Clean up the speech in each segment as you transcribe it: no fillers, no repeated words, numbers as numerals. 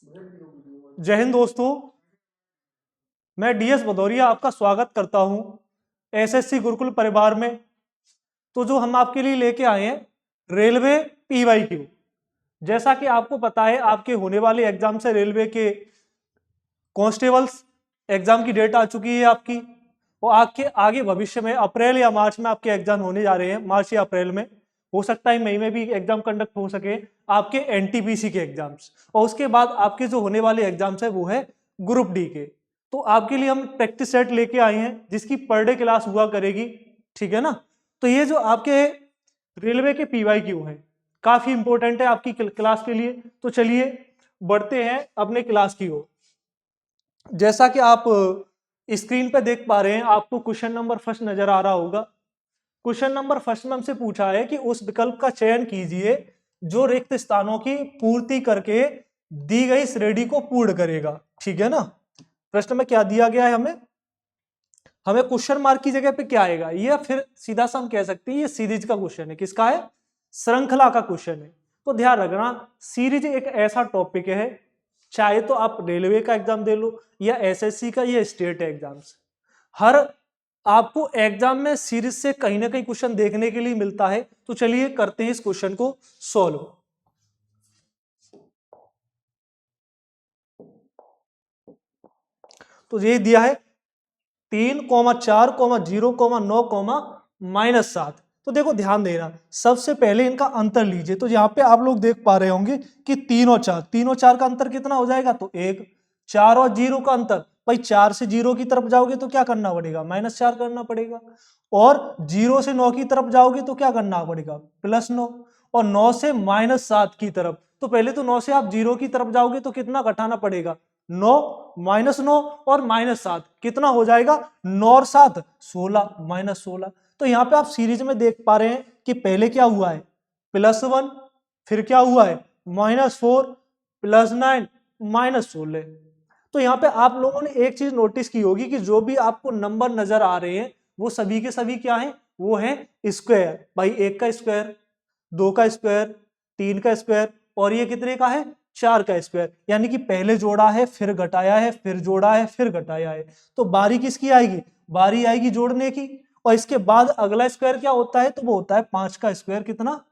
जय हिंद दोस्तों, मैं डीएस भदौरिया आपका स्वागत करता हूं एसएससी गुरुकुल परिवार में। तो जो हम आपके लिए लेके आए हैं रेलवे पीवाईक्यू। जैसा कि आपको पता है आपके होने वाले एग्जाम से रेलवे के कांस्टेबल्स एग्जाम की डेट आ चुकी है आपकी, और आपके आगे भविष्य में अप्रैल या मार्च में आपके एग्जाम होने जा रहे हैं। मार्च या अप्रैल में, हो सकता है मई में भी एग्जाम कंडक्ट हो सके आपके एनटीपीसी के एग्जाम्स। और उसके बाद आपके जो होने वाले एग्जाम्स है वो है ग्रुप डी के। तो आपके लिए हम प्रैक्टिस सेट लेके आए हैं जिसकी पर डे क्लास हुआ करेगी, ठीक है ना। तो ये जो आपके रेलवे के पीवाईक्यू है काफी इंपॉर्टेंट है आपकी क्लास के लिए। तो चलिए बढ़ते हैं अपने क्लास की ओर। जैसा कि आप स्क्रीन पे देख पा रहे हैं, आपको क्वेश्चन नंबर फर्स्ट नजर आ रहा होगा। क्वेश्चन नंबर फर्स्ट में हमसे पूछा है कि उस विकल्प का चयन कीजिए जो रिक्त स्थानों की पूर्ति करके दी गई श्रेणी को पूर्ण करेगा, ठीक है ना। प्रश्न में क्या दिया गया है, हमें क्वेश्चन मार्क की जगह पे क्या आएगा, ये फिर सीधा सा हम कह सकते हैं ये सीरीज का क्वेश्चन है। किसका है? श्रृंखला का क्वेश्चन है। तो ध्यान रखना, सीरीज एक ऐसा टॉपिक है, चाहे तो आप रेलवे का एग्जाम दे लो या एसएससी का या स्टेट एग्जाम्स, हर आपको एग्जाम में सीरीज से कहीं ना कहीं क्वेश्चन देखने के लिए मिलता है। तो चलिए करते हैं इस क्वेश्चन को सॉल्व। तो ये दिया है 3,4,0,9,-7। तो देखो ध्यान देना, सबसे पहले इनका अंतर लीजिए। तो यहाँ पे आप लोग देख पा रहे होंगे कि 3 और 4, 3 और 4 का अंतर कितना हो जाएगा, तो 1। 4 और 0 का अंतर, भाई 4 से 0 की तरफ जाओगे तो क्या करना पड़ेगा, -4 करना पड़ेगा। और 0 से 9 की तरफ जाओगे तो क्या करना पड़ेगा, +9। और 9 से -7 की तरफ, तो पहले तो 9 से आप 0 की तरफ जाओगे तो कितना घटाना पड़ेगा, 9 -9 और -7 कितना हो जाएगा, 9 और 7 16, -16। तो यहाँ पे आप सीरीज में देख पा रहे हैं कि पहले क्या हुआ है, +1, फिर क्या हुआ है, -4, +9, -16। तो यहाँ पे आप लोगों ने एक चीज नोटिस की होगी कि जो भी आपको नंबर नजर आ रहे हैं वो सभी के सभी क्या है, वो है स्क्वायर। भाई 1 का स्क्वायर, 2 का स्क्वायर, 3 का स्क्वायर, और ये कितने का है, 4 का स्क्वायर। यानी कि पहले जोड़ा है, फिर घटाया है, फिर जोड़ा है, फिर घटाया है। तो बारी किसकी आएगी, बारी आएगी जोड़ने की। और इसके बाद अगला स्क्वायर क्या होता है, तो वो होता है 5 का स्क्वायर, कितना,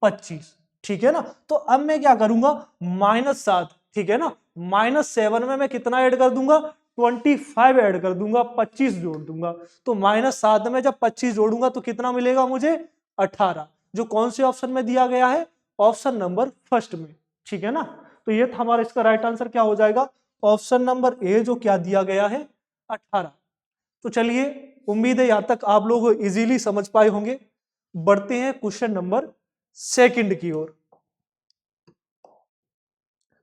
25, ठीक है ना। तो अब मैं क्या करूंगा, -7, ठीक है ना, -7 में मैं कितना ऐड कर दूंगा, 25 ऐड कर दूंगा, 25 जोड़ दूंगा। तो -7 में जब 25 जोड़ूंगा तो कितना मिलेगा मुझे, 18, जो कौन से ऑप्शन में दिया गया है, ऑप्शन नंबर फर्स्ट में, ठीक है ना। तो ये था हमारा, इसका राइट आंसर क्या हो जाएगा, ऑप्शन नंबर ए, जो क्या दिया गया है, 18। तो चलिए, उम्मीद है यहां तक आप लोग इजीली समझ पाए होंगे। बढ़ते हैं क्वेश्चन नंबर सेकंड की ओर।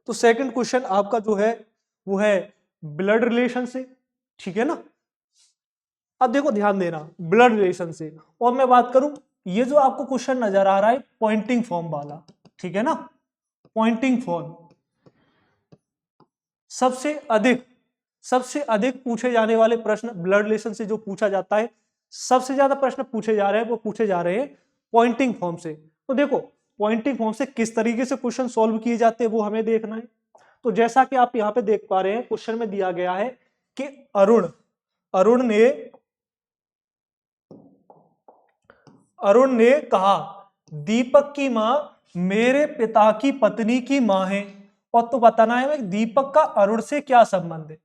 तो सेकंड क्वेश्चन आपका जो है वो है ब्लड रिलेशन से, ठीक है ना। अब देखो ध्यान देना, ब्लड रिलेशन से, और मैं बात करूं, ये जो आपको क्वेश्चन नजर आ रहा है पॉइंटिंग फॉर्म वाला, ठीक है ना, पॉइंटिंग फॉर्म सबसे अधिक पूछे जाने वाले प्रश्न ब्लड रिलेशन से जो पूछा जाता है, सबसे ज्यादा प्रश्न पूछे जा रहे हैं वो पूछे जा रहे हैं पॉइंटिंग फॉर्म से। तो देखो पॉइंटिंग फॉर्म से किस तरीके से क्वेश्चन सॉल्व किए जाते हैं वो हमें देखना है। तो जैसा कि आप यहां पे देख पा रहे हैं, क्वेश्चन में दिया गया है कि अरुण ने कहा दीपक की मां मेरे पिता की पत्नी की मां है, और तो बताना है दीपक का अरुण से क्या संबंध है।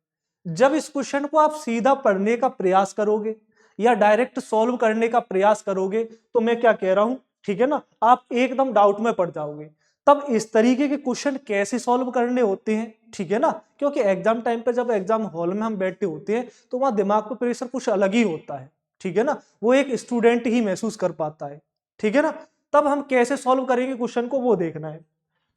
जब इस क्वेश्चन को आप सीधा पढ़ने का प्रयास करोगे या डायरेक्ट सॉल्व करने का प्रयास करोगे तो मैं क्या कह रहा हूं, ठीक है ना, आप एकदम डाउट में पड़ जाओगे। तब इस तरीके के क्वेश्चन कैसे सॉल्व करने होते हैं, ठीक है ना, क्योंकि एग्जाम टाइम पे जब एग्जाम हॉल में हम बैठे होते हैं तो वहां दिमाग पे प्रेशर कुछ अलग ही होता है, ठीक है ना, वो एक स्टूडेंट ही महसूस कर पाता है, ठीक है ना। तब हम कैसे सॉल्व करेंगे क्वेश्चन को वो देखना है।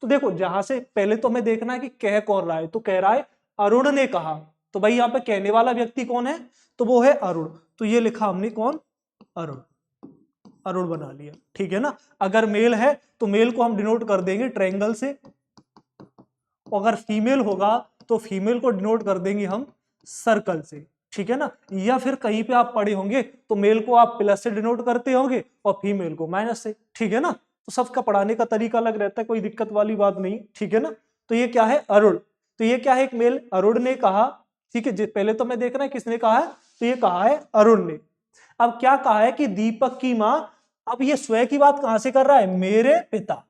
तो देखो जहां से पहले तो हमें देखना है कि कह कौन रहा है, तो कह रहा है अरुण ने कहा, तो भाई यहाँ पे कहने वाला व्यक्ति कौन है, तो वो है अरुण। तो ये लिखा हमने कौन, अरुण, अरुण बना लिया, ठीक है ना। अगर मेल है तो मेल को हम डिनोट कर देंगे ट्रायंगल से, अगर फीमेल होगा तो फीमेल को डिनोट कर देंगे हम सर्कल से, ठीक है ना। या फिर कहीं पे आप पढ़े होंगे तो मेल को आप प्लस से डिनोट करते होंगे और फीमेल को माइनस से, ठीक है ना। तो सबका पढ़ाने का तरीका अलग रहता है, कोई दिक्कत वाली बात नहीं, ठीक है ना। तो ये क्या है, अरुण। तो ये क्या है, एक मेल अरुण ने कहा, ठीक है, पहले तो मैं देख रहा है किसने कहा है, तो ये कहा है अरुण ने। अब क्या कहा है कि दीपक की मां, अब ये स्वयं की बात कहां से कर रहा है, मेरे पिता,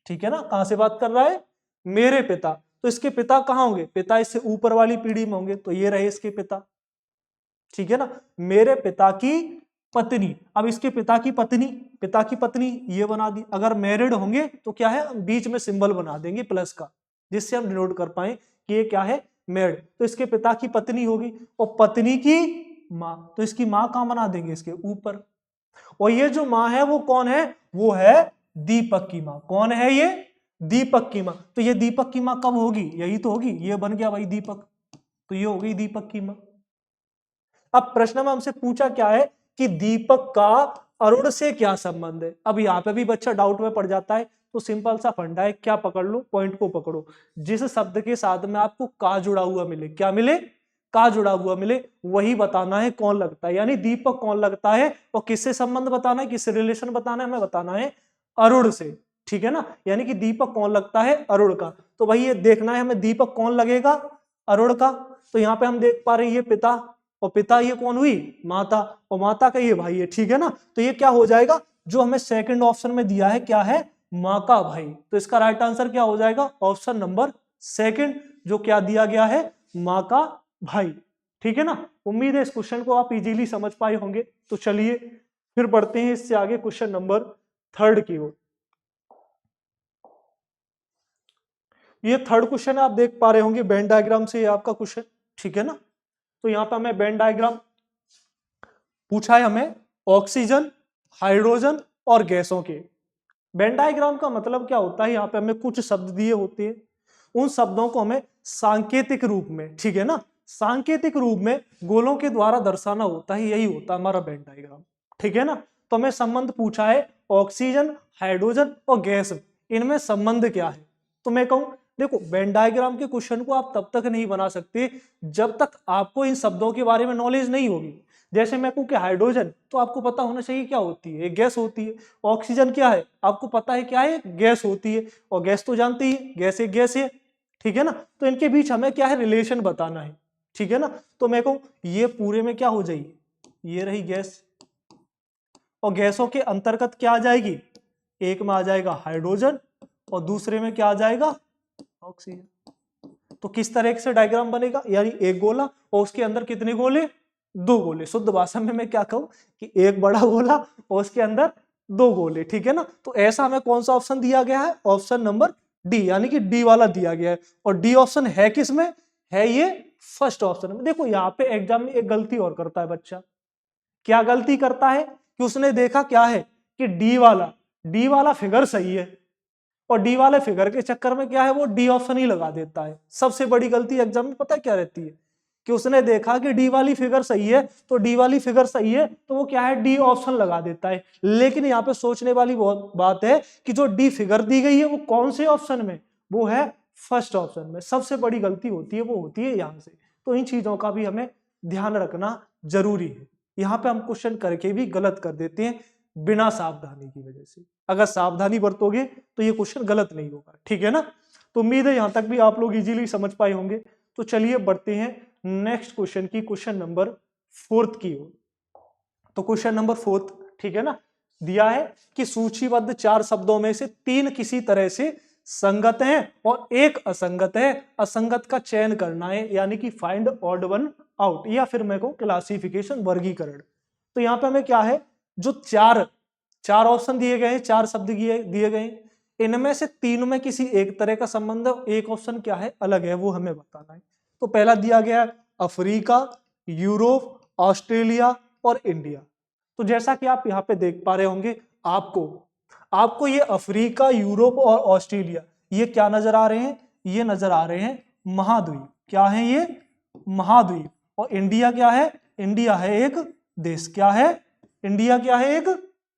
ठीक है ना, कहां से बात कर रहा है, मेरे पिता। तो इसके पिता कहां होंगे, पिता इससे ऊपर वाली पीढ़ी में होंगे, तो ये रहे इसके पिता, ठीक है ना, मेरे पिता की पत्नी। अब इसके पिता की पत्नी ये बना दी। अगर मैरिड होंगे तो क्या है, बीच में सिंबल बना देंगे प्लस का, जिससे हम डिनोट कर पाए कि ये क्या है, मैरिड। तो इसके पिता की पत्नी होगी, और पत्नी की मां, तो इसकी मां कहां बना देंगे, इसके ऊपर। और ये जो मां है वो कौन है, वो है दीपक की मां। कौन है ये, दीपक की मां। तो ये दीपक की मां कब होगी, यही तो होगी, ये बन गया भाई दीपक, तो ये हो गई दीपक की मां। अब प्रश्न में हमसे पूछा क्या है कि दीपक का अरुण से क्या संबंध है। अब यहाँ पे भी बच्चा डाउट में पड़ जाता है, तो सिंपल सा फंडा है, क्या पकड़ लो, पॉइंट को पकड़ो। जिस शब्द के साथ में आपको का जुड़ा हुआ मिले, क्या मिले, का जुड़ा हुआ मिले, वही बताना है कौन लगता है। यानी दीपक कौन लगता है और किससे संबंध बताना है, किससे रिलेशन बताना है, हमें बताना है अरुण से, ठीक है ना। यानी कि दीपक कौन लगता है, अरुण का। तो भाई ये देखना है हमें, दीपक कौन लगेगा, अरुण का। तो यहाँ पे हम देख पा रहे हैं ये पिता, और पिता ये कौन हुई, माता, और माता का ये भाई है, ठीक है ना। तो ये क्या हो जाएगा, जो हमें सेकंड ऑप्शन में दिया है क्या है, माँ का भाई। तो इसका राइट आंसर क्या हो जाएगा, ऑप्शन नंबर सेकंड, जो क्या दिया गया है, माँ का भाई, ठीक है ना। उम्मीद है इस क्वेश्चन को आप इजीली समझ पाए होंगे। तो चलिए फिर बढ़ते हैं इससे आगे क्वेश्चन नंबर थर्ड की ओर। ये थर्ड क्वेश्चन आप देख पा रहे होंगे वेन डायग्राम से, ये आपका क्वेश्चन, ठीक है ना। तो यहाँ पे हमें वेन डायग्राम पूछा है, हमें ऑक्सीजन, हाइड्रोजन और गैसों के। वेन डायग्राम का मतलब क्या होता है, यहाँ पे हमें कुछ शब्द दिए होते हैं, उन शब्दों को हमें सांकेतिक रूप में, ठीक है ना, सांकेतिक रूप में गोलों के द्वारा दर्शाना होता है, यही होता है हमारा वेन डायग्राम, ठीक है ना। तो हमें संबंध पूछा है ऑक्सीजन, हाइड्रोजन और गैस, इनमें संबंध क्या है। तो मैं कहूं, देखो वेन डायग्राम के क्वेश्चन को आप तब तक नहीं बना सकते जब तक आपको इन शब्दों के बारे में नॉलेज नहीं होगी। जैसे मैं कहूं कि हाइड्रोजन, तो आपको पता होना चाहिए क्या होती है, एक गैस होती है। ऑक्सीजन क्या है, आपको पता है क्या है, गैस होती है। और गैस तो जानते ही, गैस एक गैस है, ठीक है ना। तो इनके बीच हमें क्या है, रिलेशन बताना है, ठीक है ना। तो मैं कहूं ये पूरे में क्या हो जाएगी, ये रही गैस, और गैसों के अंतर्गत क्या आ जाएगी, एक में आ जाएगा हाइड्रोजन और दूसरे में क्या आ जाएगा, ऑक्सीजन। तो किस तरह से डायग्राम बनेगा, यानी एक गोला और उसके अंदर कितने गोले, दो गोले। शुद्ध भाषा में मैं क्या कहूं कि एक बड़ा गोला और उसके अंदर दो गोले, ठीक है ना। तो ऐसा हमें कौन सा ऑप्शन दिया गया है, ऑप्शन नंबर डी, यानी कि डी वाला दिया गया है। और डी ऑप्शन है किसमें, है ये फर्स्ट ऑप्शन में। देखो यहाँ पे एग्जाम में एक गलती और करता है बच्चा, क्या गलती करता है कि उसने देखा क्या है कि डी वाला फिगर सही है, और डी वाले फिगर के चक्कर में क्या है, वो डी ऑप्शन ही लगा देता है। सबसे बड़ी गलती एग्जाम में पता है क्या रहती है, कि उसने देखा कि डी वाली फिगर सही है, तो डी वाली फिगर सही है तो वो क्या है, डी ऑप्शन लगा देता है। लेकिन यहाँ पे सोचने वाली बात है कि जो डी फिगर दी गई है वो कौन से ऑप्शन में, वो है फर्स्ट ऑप्शन में। सबसे बड़ी गलती होती है वो होती है यहाँ से। तो इन चीजों का भी हमें ध्यान रखना जरूरी है। यहाँ पे हम क्वेश्चन करके भी गलत कर देते हैं बिना सावधानी की वजह से। अगर सावधानी बरतोगे तो ये क्वेश्चन गलत नहीं होगा, ठीक है ना। तो उम्मीद है यहां तक भी आप लोग इजीली समझ पाए होंगे। तो चलिए बढ़ते हैं नेक्स्ट क्वेश्चन की, क्वेश्चन नंबर फोर्थ की ओर। तो क्वेश्चन नंबर फोर्थ, ठीक है ना, दिया है कि सूचीबद्ध चार शब्दों में से तीन किसी तरह से संगत हैं और एक असंगत है, असंगत का चयन करना है, यानी कि फाइंड ऑड वन आउट, या फिर मैं कहूं क्लासिफिकेशन, वर्गीकरण। तो यहां पे हमें क्या है, जो चार ऑप्शन दिए गए हैं, चार शब्द दिए गए हैं, इनमें से तीन में किसी एक तरह का संबंध है, एक ऑप्शन क्या है, अलग है, वो हमें बताना है। तो पहला दिया गया है अफ्रीका, यूरोप, ऑस्ट्रेलिया और इंडिया। तो जैसा कि आप यहाँ पे देख पा रहे होंगे, आपको ये अफ्रीका, यूरोप और ऑस्ट्रेलिया, ये क्या नजर आ रहे हैं, ये नजर आ रहे हैं महाद्वीप। क्या है ये, महाद्वीप। और इंडिया क्या है, इंडिया है एक देश। क्या है, इंडिया क्या है, एक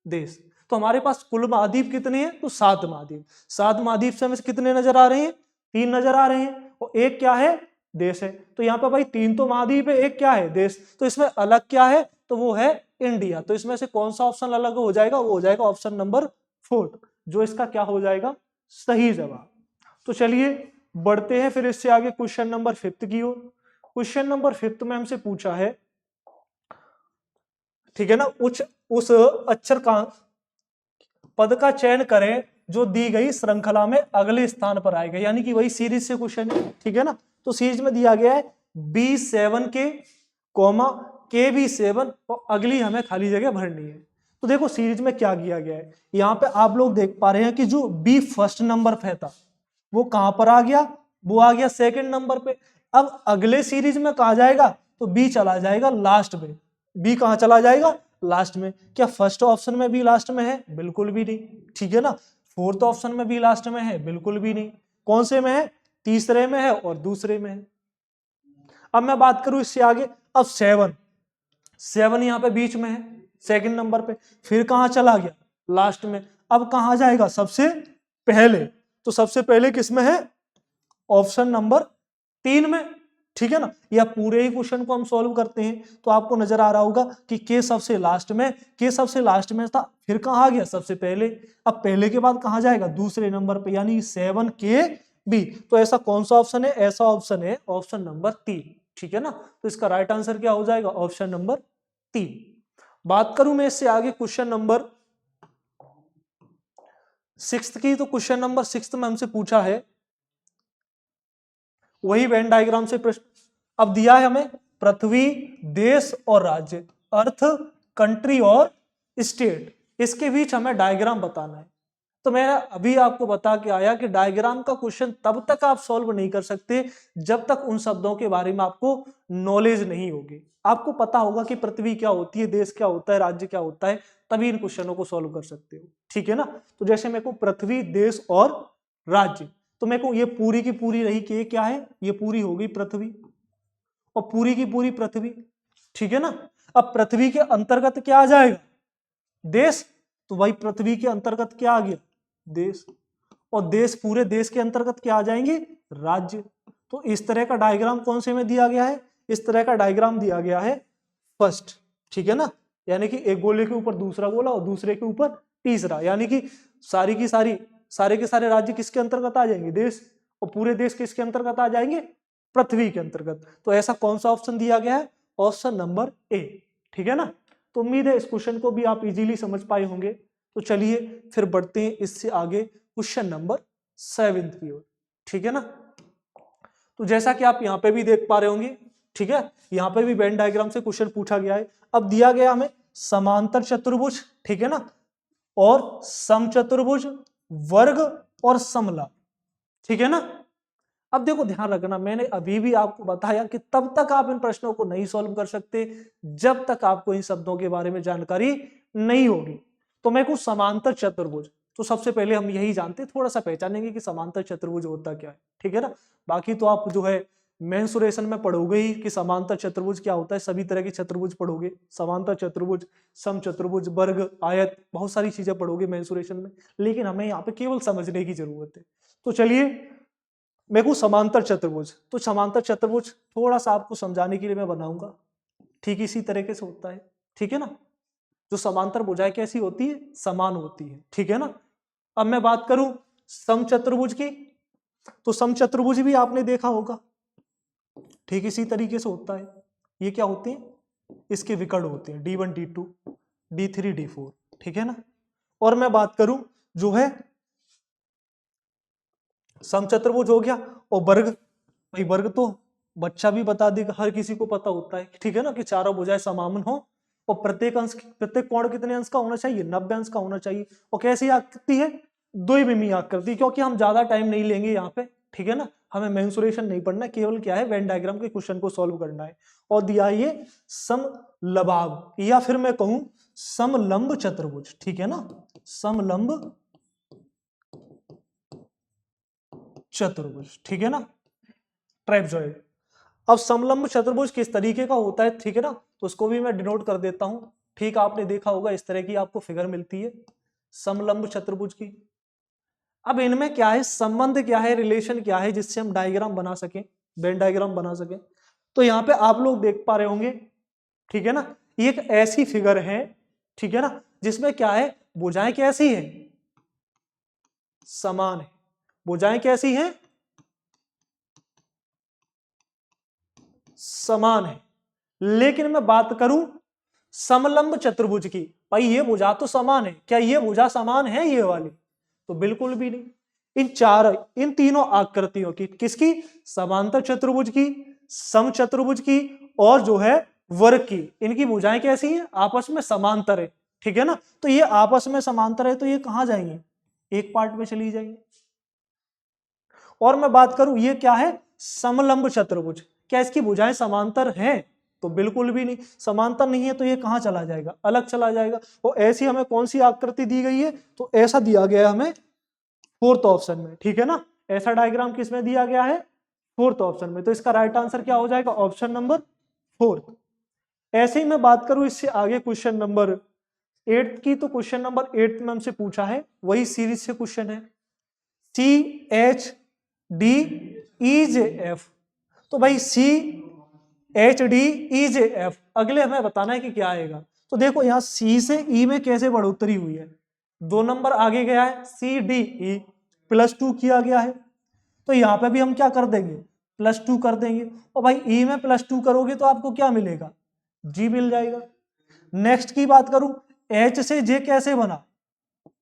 देश। तो हमारे पास कुल महाद्वीप कितने हैं, तो 7 महाद्वीप। 7 महाद्वीप से हमें कितने नजर आ रहे हैं, 3 नजर आ रहे हैं, और एक क्या है, देश है। तो यहाँ पे भाई 3 तो महाद्वीप है, एक क्या है, देश। तो इसमें अलग क्या है, तो वो है इंडिया। तो इसमें से कौन सा ऑप्शन अलग हो जाएगा, वो हो जाएगा ऑप्शन नंबर 4, जो इसका क्या हो जाएगा, सही जवाब। तो चलिए बढ़ते हैं फिर इससे आगे क्वेश्चन नंबर 5 की ओर। क्वेश्चन नंबर 5 में हमसे पूछा है, ठीक है ना, उस अक्षर का पद का चयन करें जो दी गई श्रृंखला में अगले स्थान पर आएगा, यानी कि वही सीरीज से क्वेश्चन है, ठीक है ना। तो सीरीज में दिया गया है B7 के कॉमा KB7 और अगली हमें खाली जगह भरनी है। तो देखो सीरीज में क्या किया गया है, यहाँ पे आप लोग देख पा रहे हैं कि जो B फर्स्ट नंबर पे था वो कहां पर आ गया, वो आ गया सेकंड नंबर पे। अब अगले सीरीज में कहा जाएगा तो B चला जाएगा लास्ट में। B कहां चला जाएगा, लास्ट में। क्या फर्स्ट ऑप्शन में भी लास्ट में है, बिल्कुल भी नहीं, ठीक है ना। फोर्थ ऑप्शन में भी लास्ट में है, बिल्कुल भी नहीं। कौन से में है, तीसरे में है और दूसरे में है। अब मैं बात करूं इससे आगे, अब 7 यहां पे बीच में है सेकंड नंबर पे, फिर कहां चला गया, लास्ट में। अब कहां जाएगा, सबसे पहले। तो सबसे पहले किस में है, ऑप्शन नंबर 3 में, ठीक है ना। या पूरे ही क्वेश्चन को हम सॉल्व करते हैं तो आपको नजर आ रहा होगा कि के सबसे लास्ट में, के सबसे लास्ट में था, फिर कहां आ गया, सबसे पहले। अब पहले के बाद कहां जाएगा, दूसरे नंबर पे, यानी 7KB। तो ऐसा कौन सा ऑप्शन है, ऐसा ऑप्शन है ऑप्शन नंबर 3, ठीक है ना। तो इसका राइट आंसर क्या हो जाएगा, ऑप्शन नंबर 3। बात करूं मैं इससे आगे क्वेश्चन नंबर 6 की, तो क्वेश्चन नंबर 6 में हमसे पूछा है वही वेन डायग्राम से प्रश्न। अब दिया है हमें पृथ्वी, देश और राज्य, अर्थ, कंट्री और स्टेट, इसके बीच हमें डायग्राम बताना है। तो मैं अभी आपको बता के आया कि डायग्राम का क्वेश्चन तब तक आप सॉल्व नहीं कर सकते जब तक उन शब्दों के बारे में आपको नॉलेज नहीं होगी। आपको पता होगा कि पृथ्वी क्या होती है, देश क्या होता है, राज्य क्या होता है, तभी इन क्वेश्चनों को सॉल्व कर सकते हो, ठीक है ना। तो जैसे मेरे को पृथ्वी, देश और राज्य, तो मेरे को ये पूरी की पूरी रही कि ये क्या है, ये पूरी हो गई पृथ्वी और पूरी की पूरी पृथ्वी, ठीक है ना। अब पृथ्वी के अंतर्गत क्या आ जाएगा, देश, तो भाई पृथ्वी के अंतर्गत क्या आ गया, देश। और देश, पूरे देश के अंतर्गत क्या आ जाएंगे, राज्य। तो इस तरह का डायग्राम कौन से में दिया गया है, इस तरह का डायग्राम दिया गया है फर्स्ट, ठीक है ना। यानी कि एक गोले के ऊपर दूसरा गोला और दूसरे के ऊपर तीसरा, यानी कि सारी की सारी, सारे के सारे राज्य किसके अंतर्गत आ जाएंगे, देश। और पूरे देश किसके अंतर्गत आ जाएंगे, पृथ्वी के अंतर्गत। तो ऐसा कौन सा ऑप्शन दिया गया है, ऑप्शन नंबर ए, ठीक है ना। तो उम्मीद है इस क्वेश्चन को भी आप इजीली समझ पाए होंगे। तो चलिए फिर बढ़ते हैं इससे आगे क्वेश्चन नंबर 7 की ओर, ठीक है ना। तो जैसा कि आप यहाँ पे भी देख पा रहे होंगे, ठीक है, यहाँ पे भी वेन डायग्राम से क्वेश्चन पूछा गया है। अब दिया गया हमें समांतर चतुर्भुज, ठीक है ना, और समचतुर्भुज, वर्ग और समलंब, ठीक है ना। अब देखो ध्यान रखना, मैंने अभी भी आपको बताया कि तब तक आप इन प्रश्नों को नहीं सॉल्व कर सकते जब तक आपको इन शब्दों के बारे में जानकारी नहीं होगी। तो मैं कुछ समांतर चतुर्भुज, तो सबसे पहले हम यही जानते हैं, थोड़ा सा पहचानेंगे कि समांतर चतुर्भुज होता क्या है, ठीक है ना। बाकी तो आप जो है मेंसुरेशन में पढ़ोगे ही कि समांतर चतुर्भुज क्या होता है, सभी तरह के चतुर्भुज पढ़ोगे, समांतर चतुर्भुज, समचतुर्भुज, वर्ग, आयत, बहुत सारी चीजें पढ़ोगे मेंसुरेशन में। लेकिन हमें यहाँ पे केवल समझने की जरूरत है। तो चलिए मेरे को समांतर चतुर्भुज, तो समांतर चतुर्भुज थोड़ा सा आपको समझाने के लिए मैं बनाऊंगा, ठीक इसी तरीके से होता है, ठीक है ना। जो समांतर भुजाएं कैसी होती है, समान होती है, ठीक है ना। अब मैं बात करूं समचतुर्भुज की, तो समचतुर्भुज भी आपने देखा होगा, ठीक इसी तरीके से होता है। ये क्या होते हैं, इसके विकर्ण होते हैं D1 D2 D3 D4, ठीक है ना। और मैं बात करूं जो है समचतुर्भुज हो गया, और वर्ग, भाई वर्ग तो बच्चा भी बता देगा, हर किसी को पता होता है, ठीक है ना, कि चारों भुजाएं समान हो और प्रत्येक अंश, प्रत्येक कोण कितने अंश का होना चाहिए, 90 अंश का होना चाहिए। और कैसी आकृति है, द्विविमीय आकृति, क्योंकि हम ज्यादा टाइम नहीं लेंगे यहाँ पे, ठीक है ना। हमें मेंसुरेशन नहीं पढ़ना, केवल क्या है, वेन डायग्राम के क्वेश्चन को सॉल्व करना है। और दिया ये समलंब, या फिर मैं कहूं समलंब चतुर्भुज, ठीक है ना, समलंब चतुर्भुज, ठीक है ना, ट्रेपजॉइड। अब समलंब चतुर्भुज किस तरीके का होता है, ठीक है ना, तो उसको भी मैं डिनोट कर देता हूं। ठीक, आपने देखा होगा इस तरह की आपको फिगर मिलती है समलंब चतुर्भुज की। अब इनमें क्या है, संबंध क्या है, रिलेशन क्या है, जिससे हम डायग्राम बना सकें, वेन डायग्राम बना सकें। तो यहाँ पे आप लोग देख पा रहे होंगे, ठीक है ना, ये एक ऐसी फिगर है, ठीक है ना, जिसमें क्या है, भुजाएं कैसी है, समान है। भुजाएं कैसी हैं, समान है। लेकिन मैं बात करूं समलंब चतुर्भुज की, भाई ये भुजा तो समान है, क्या ये भुजा समान है ये वाली? तो बिल्कुल भी नहीं। इन तीनों आकृतियों की, किसकी? समांतर चतुर्भुज की, सम चतुर्भुज की और जो है वर्ग की, इनकी भुजाएं कैसी हैं? आपस में समांतर है, ठीक है ना। तो ये आपस में समांतर है तो ये कहां जाएंगे? एक पार्ट में चली जाएंगे। और मैं बात करूं ये क्या है? समलंब चतुर्भुज, क्या इसकी भुजाएं समांतर हैं? तो बिल्कुल भी नहीं। समांतर नहीं है तो ये कहां चला जाएगा? अलग चला जाएगा। और ऐसी हमें कौन सी आकृति दी गई है? तो ऐसा दिया गया है हमें फोर्थ ऑप्शन में, ठीक है ना। ऐसा डायग्राम किसमें दिया गया है? फोर्थ ऑप्शन में। तो इसका राइट आंसर क्या हो जाएगा? Option number 4। ऐसे ही मैं बात करूं इससे आगे क्वेश्चन नंबर 8 की, तो क्वेश्चन नंबर 8 में हमसे पूछा है, वही सीरीज से क्वेश्चन है, CHDEJF। तो भाई CHDEJF अगले हमें बताना है कि क्या आएगा। तो देखो यहाँ C से E में कैसे बढ़ोतरी हुई है, 2 नंबर आगे गया है, CDE +2 किया गया है। तो यहाँ पे भी हम क्या कर देंगे? +2 कर देंगे। और भाई E में +2 करोगे तो आपको क्या मिलेगा? G मिल जाएगा। नेक्स्ट की बात करूं, H से J कैसे बना?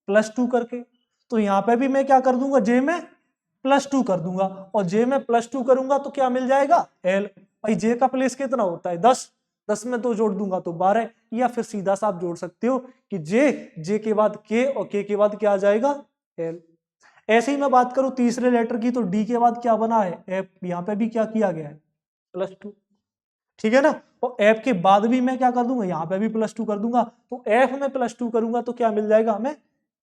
+2 करके। तो यहाँ पे भी मैं क्या कर दूंगा? J में +2 कर दूंगा। और J में +2 करूंगा तो क्या मिल जाएगा? L। भाई J का प्लेस कितना होता है? 10। 10 में 2 जोड़ दूंगा तो 12। या फिर सीधा सा आप जोड़ सकते हो कि J के बाद K और K के बाद क्या आ जाएगा? L। ऐसे ही मैं बात करूं तीसरे लेटर की, तो D के बाद क्या बना है? F। यहाँ पे भी क्या किया गया है? +2, ठीक है ना। और F के बाद भी मैं क्या कर दूंगा? यहाँ पे भी +2 कर दूंगा। तो F में +2 करूंगा तो क्या मिल जाएगा हमें?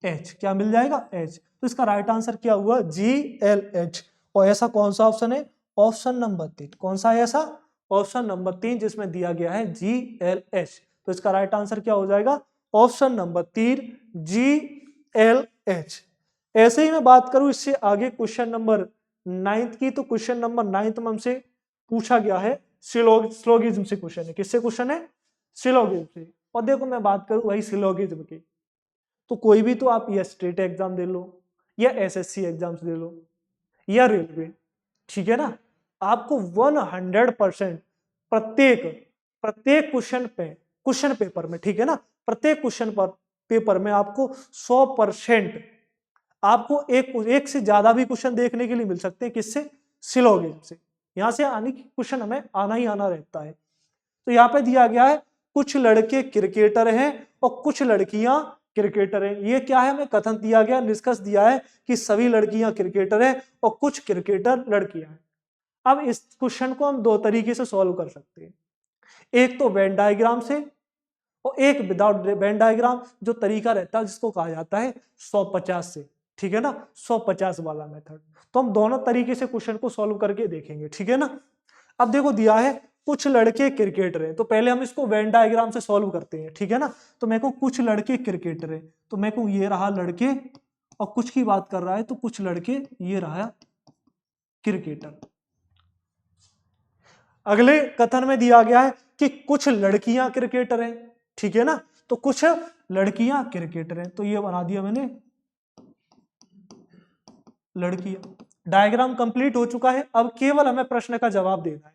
H। क्या मिल जाएगा? H। तो इसका राइट आंसर क्या हुआ? GLH। और ऐसा कौन सा ऑप्शन है? Option number 3। कौन सा है ऐसा? ऑप्शन नंबर 3, जिसमें दिया गया है GLH। तो इसका राइट आंसर क्या हो जाएगा? Option number 3 GLH। ऐसे ही मैं बात करूं इससे आगे क्वेश्चन नंबर 9 की, तो क्वेश्चन नंबर 9 में हमसे पूछा गया है सिलोगिज्म से क्वेश्चन है। किससे क्वेश्चन है? सिलोगिज्म से। और देखो मैं बात करूं भाई सिलोगिज्म की, तो कोई भी तो आप या स्टेट एग्जाम दे लो या एसएससी एग्जाम्स दे लो या रेलवे, ठीक है ना। आपको 100% प्रत्येक प्रत्येक क्वेश्चन पेपर में, ठीक है ना, प्रत्येक क्वेश्चन पर पेपर में आपको 100% आपको एक से ज्यादा भी क्वेश्चन देखने के लिए मिल सकते हैं। किससे? सिलोगिज्म से। यहां से आने की क्वेश्चन हमें आना ही आना रहता है। तो यहाँ पे दिया गया है कुछ लड़के क्रिकेटर हैं और कुछ लड़कियां क्रिकेटर हैं। ये क्या है? हमें कथन दिया गया, निष्कर्ष दिया है कि सभी लड़कियां क्रिकेटर हैं और कुछ क्रिकेटर लड़कियां हैं। अब इस क्वेश्चन को हम 2 तरीके से सॉल्व कर सकते हैं, एक तो वेन डायग्राम से और एक विदाउट वेन डायग्राम, जो तरीका रहता है जिसको कहा जाता है 150 से, ठीक है ना, 150 वाला मेथड। तो हम दोनों तरीके से क्वेश्चन को सॉल्व करके देखेंगे, ठीक है ना। अब देखो दिया है कुछ लड़के क्रिकेटर हैं, तो पहले हम इसको वेन डायग्राम से सॉल्व करते हैं, ठीक है ना। तो मेरे को कुछ लड़के क्रिकेटर हैं, तो मेरे को ये रहा लड़के, और कुछ की बात कर रहा है तो कुछ लड़के, ये रहा क्रिकेटर। अगले कथन में दिया गया है कि कुछ लड़कियां क्रिकेटर हैं, ठीक है ना, तो कुछ लड़कियां क्रिकेटर हैं, तो ये बना दिया मैंने लड़कियां। डायग्राम कंप्लीट हो चुका है। अब केवल हमें प्रश्न का जवाब देना है।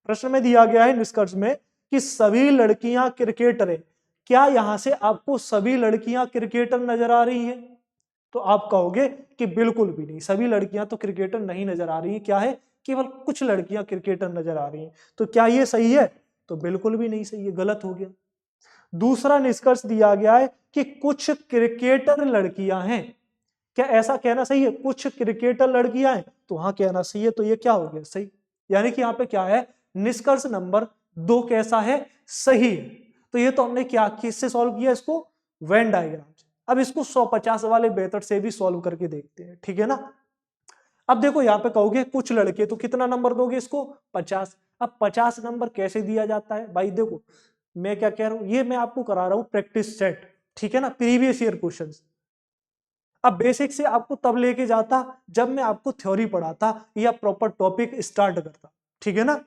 प्रश्न में दिया गया है निष्कर्ष में कि सभी लड़कियां क्रिकेटर हैं। क्या यहां से आपको सभी लड़कियां क्रिकेटर नजर आ रही हैं? तो आप कहोगे कि बिल्कुल भी नहीं, सभी लड़कियां तो क्रिकेटर नहीं नजर आ रही है, क्या है, केवल कुछ लड़कियां क्रिकेटर नजर आ रही हैं। तो क्या ये सही है? तो बिल्कुल भी नहीं सही है, गलत हो गया। दूसरा निष्कर्ष दिया गया है कि कुछ क्रिकेटर लड़कियां हैं। क्या ऐसा कहना सही है? कुछ क्रिकेटर लड़कियां हैं, तो हाँ कहना सही है। तो ये क्या हो गया? सही। यानी कि यहाँ पे क्या है? निष्कर्ष नंबर 2 कैसा है? सही है। तो ये तो हमने क्या किससे सॉल्व किया? इसको वेन डायग्राम से। अब इसको 150 वाले मेथड से भी सॉल्व करके देखते हैं, ठीक है ना। अब देखो यहाँ पे कहोगे कुछ लड़के, तो कितना नंबर दोगे इसको? 50। अब 50 नंबर कैसे दिया जाता है? भाई देखो मैं क्या कह रहा हूं, ये मैं आपको करा रहा हूं प्रैक्टिस सेट, ठीक है ना, प्रीवियस ईयर क्वेश्चंस। अब बेसिक से आपको तब लेके जाता जब मैं आपको थ्योरी पढ़ाता या प्रॉपर टॉपिक स्टार्ट करता, ठीक है ना।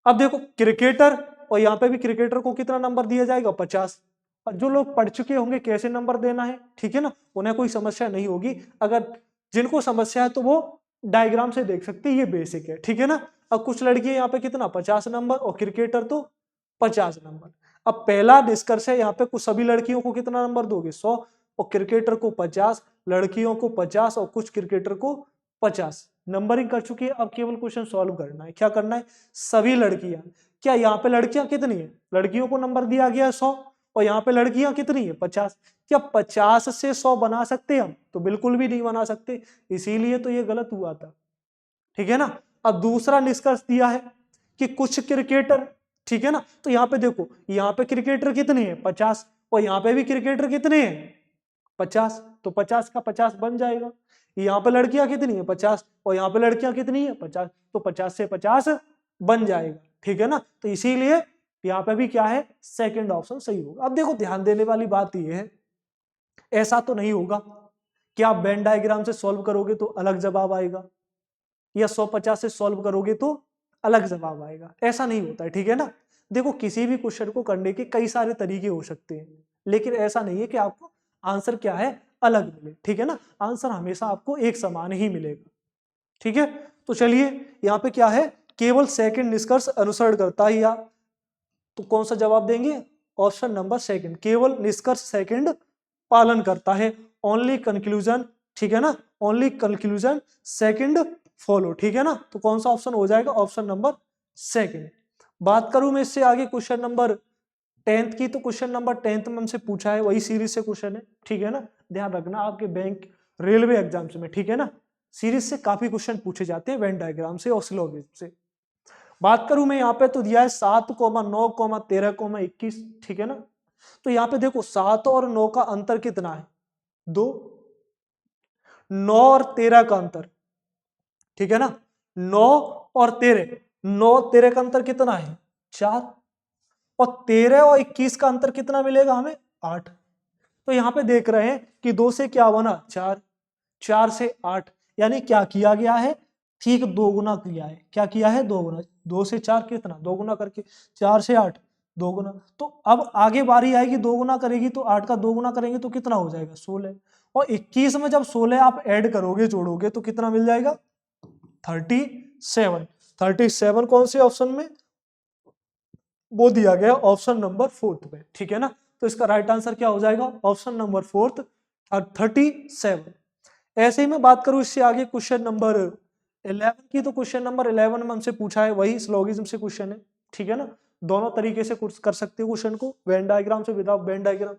अब देखो क्रिकेटर, और यहाँ पे भी क्रिकेटर को कितना नंबर दिया जाएगा? 50। और जो लोग पढ़ चुके होंगे कैसे नंबर देना है, ठीक है ना, उन्हें कोई समस्या नहीं होगी। अगर जिनको समस्या है तो वो डायग्राम से देख सकते हैं, ये बेसिक है, ठीक है ना। अब कुछ लड़कियां यहाँ पे कितना 50 नंबर और क्रिकेटर तो 50 नंबर। अब पहला निष्कर्ष है यहाँ पे, कुछ सभी लड़कियों को कितना नंबर दोगे 100 और क्रिकेटर को 50, लड़कियों को 50 और कुछ क्रिकेटर को 50 नंबरिंग कर चुकी है। अब केवल क्वेश्चन सॉल्व करना है। क्या करना है, सभी लड़कियां, क्या यहाँ पे लड़कियां कितनी है, लड़कियों को नंबर दिया गया है 100 और यहाँ पे लड़कियां कितनी है 50, क्या 50 से 100 बना सकते हैं हम, तो बिल्कुल भी नहीं बना सकते, इसीलिए तो ये गलत हुआ था, ठीक है ना। अब दूसरा निष्कर्ष दिया है कि कुछ क्रिकेटर, ठीक है ना, तो यहाँ पे देखो, यहाँ पे क्रिकेटर कितने हैं 50 और यहाँ पे भी क्रिकेटर कितने हैं 50, तो 50 का 50 बन जाएगा। यहाँ पे लड़कियां कितनी है 50 और यहाँ पे लड़कियां कितनी है 50, तो 50 से 50 बन जाएगा, ठीक है ना। तो इसीलिए यहाँ पे भी क्या है, सेकंड ऑप्शन सही होगा। अब देखो ध्यान देने वाली बात यह है, ऐसा तो नहीं होगा कि आप वेन डायग्राम से सॉल्व करोगे तो अलग जवाब आएगा या 150 से सॉल्व करोगे तो अलग जवाब आएगा, ऐसा नहीं होता है, ठीक है ना। देखो किसी भी क्वेश्चन को करने के कई सारे तरीके हो सकते हैं, लेकिन ऐसा नहीं है कि आपको आंसर क्या है अलग मिले, ठीक है ना। आंसर हमेशा आपको एक समान ही मिलेगा, ठीक है। तो चलिए यहाँ पे क्या है, केवल सेकंड निष्कर्ष अनुसरण करता है, या तो कौन सा जवाब देंगे, ऑप्शन नंबर सेकंड, केवल निष्कर्ष सेकंड पालन करता है, ओनली कंक्लूजन, ठीक है ना, ओनली कंक्लूजन सेकंड फॉलो, ठीक है ना। तो कौन सा ऑप्शन हो जाएगा, ऑप्शन नंबर सेकंड। बात करूं मैं इससे आगे क्वेश्चन नंबर 10th की, तो क्वेश्चन नंबर 10th में हमसे पूछा है, वही सीरीज से क्वेश्चन है, ठीक है ना। ध्यान रखना आपके बैंक रेलवे एग्जाम्स में, ठीक है ना, सीरीज से काफी क्वेश्चन पूछे जाते हैं वेन डायग्राम से और सिलोगिज्म से। बात करूं मैं यहाँ पे, तो दिया है 7,9,13,21, ठीक है ना। तो यहाँ पे देखो 7 और 9 का अंतर कितना है 2, 9 और 13 का अंतर, ठीक है ना, 9 और 13, 9 13 का अंतर कितना है 4, और 13 और 21 का अंतर कितना मिलेगा हमें 8। तो यहाँ पे देख रहे हैं कि 2 से क्या बना 4, 4 से 8, यानी क्या किया गया है, ठीक 2 गुना किया है, क्या किया है 2 गुना, 2 से 4 कितना 2 गुना करके, 4 से 8 2 गुना। तो अब आगे बारी आएगी 2 गुना करेगी, तो 8 का 2 गुना करेंगे तो कितना हो जाएगा 16, और 21 में जब 16 आप ऐड करोगे जोड़ोगे तो कितना मिल जाएगा 37। 37 कौन से ऑप्शन में, वो दिया गया ऑप्शन नंबर 4 में, ठीक है ना। तो इसका राइट आंसर क्या हो जाएगा, ऑप्शन नंबर 4 37। ऐसे ही मैं बात करूं इससे आगे क्वेश्चन नंबर 11 की, तो क्वेश्चन नंबर 11 में हमसे पूछा है, वही स्लोगिज्म से क्वेश्चन है, ठीक है ना। दोनों तरीके से कर सकते हो क्वेश्चन को, वेन डायग्राम से विदाउट वेन डायग्राम।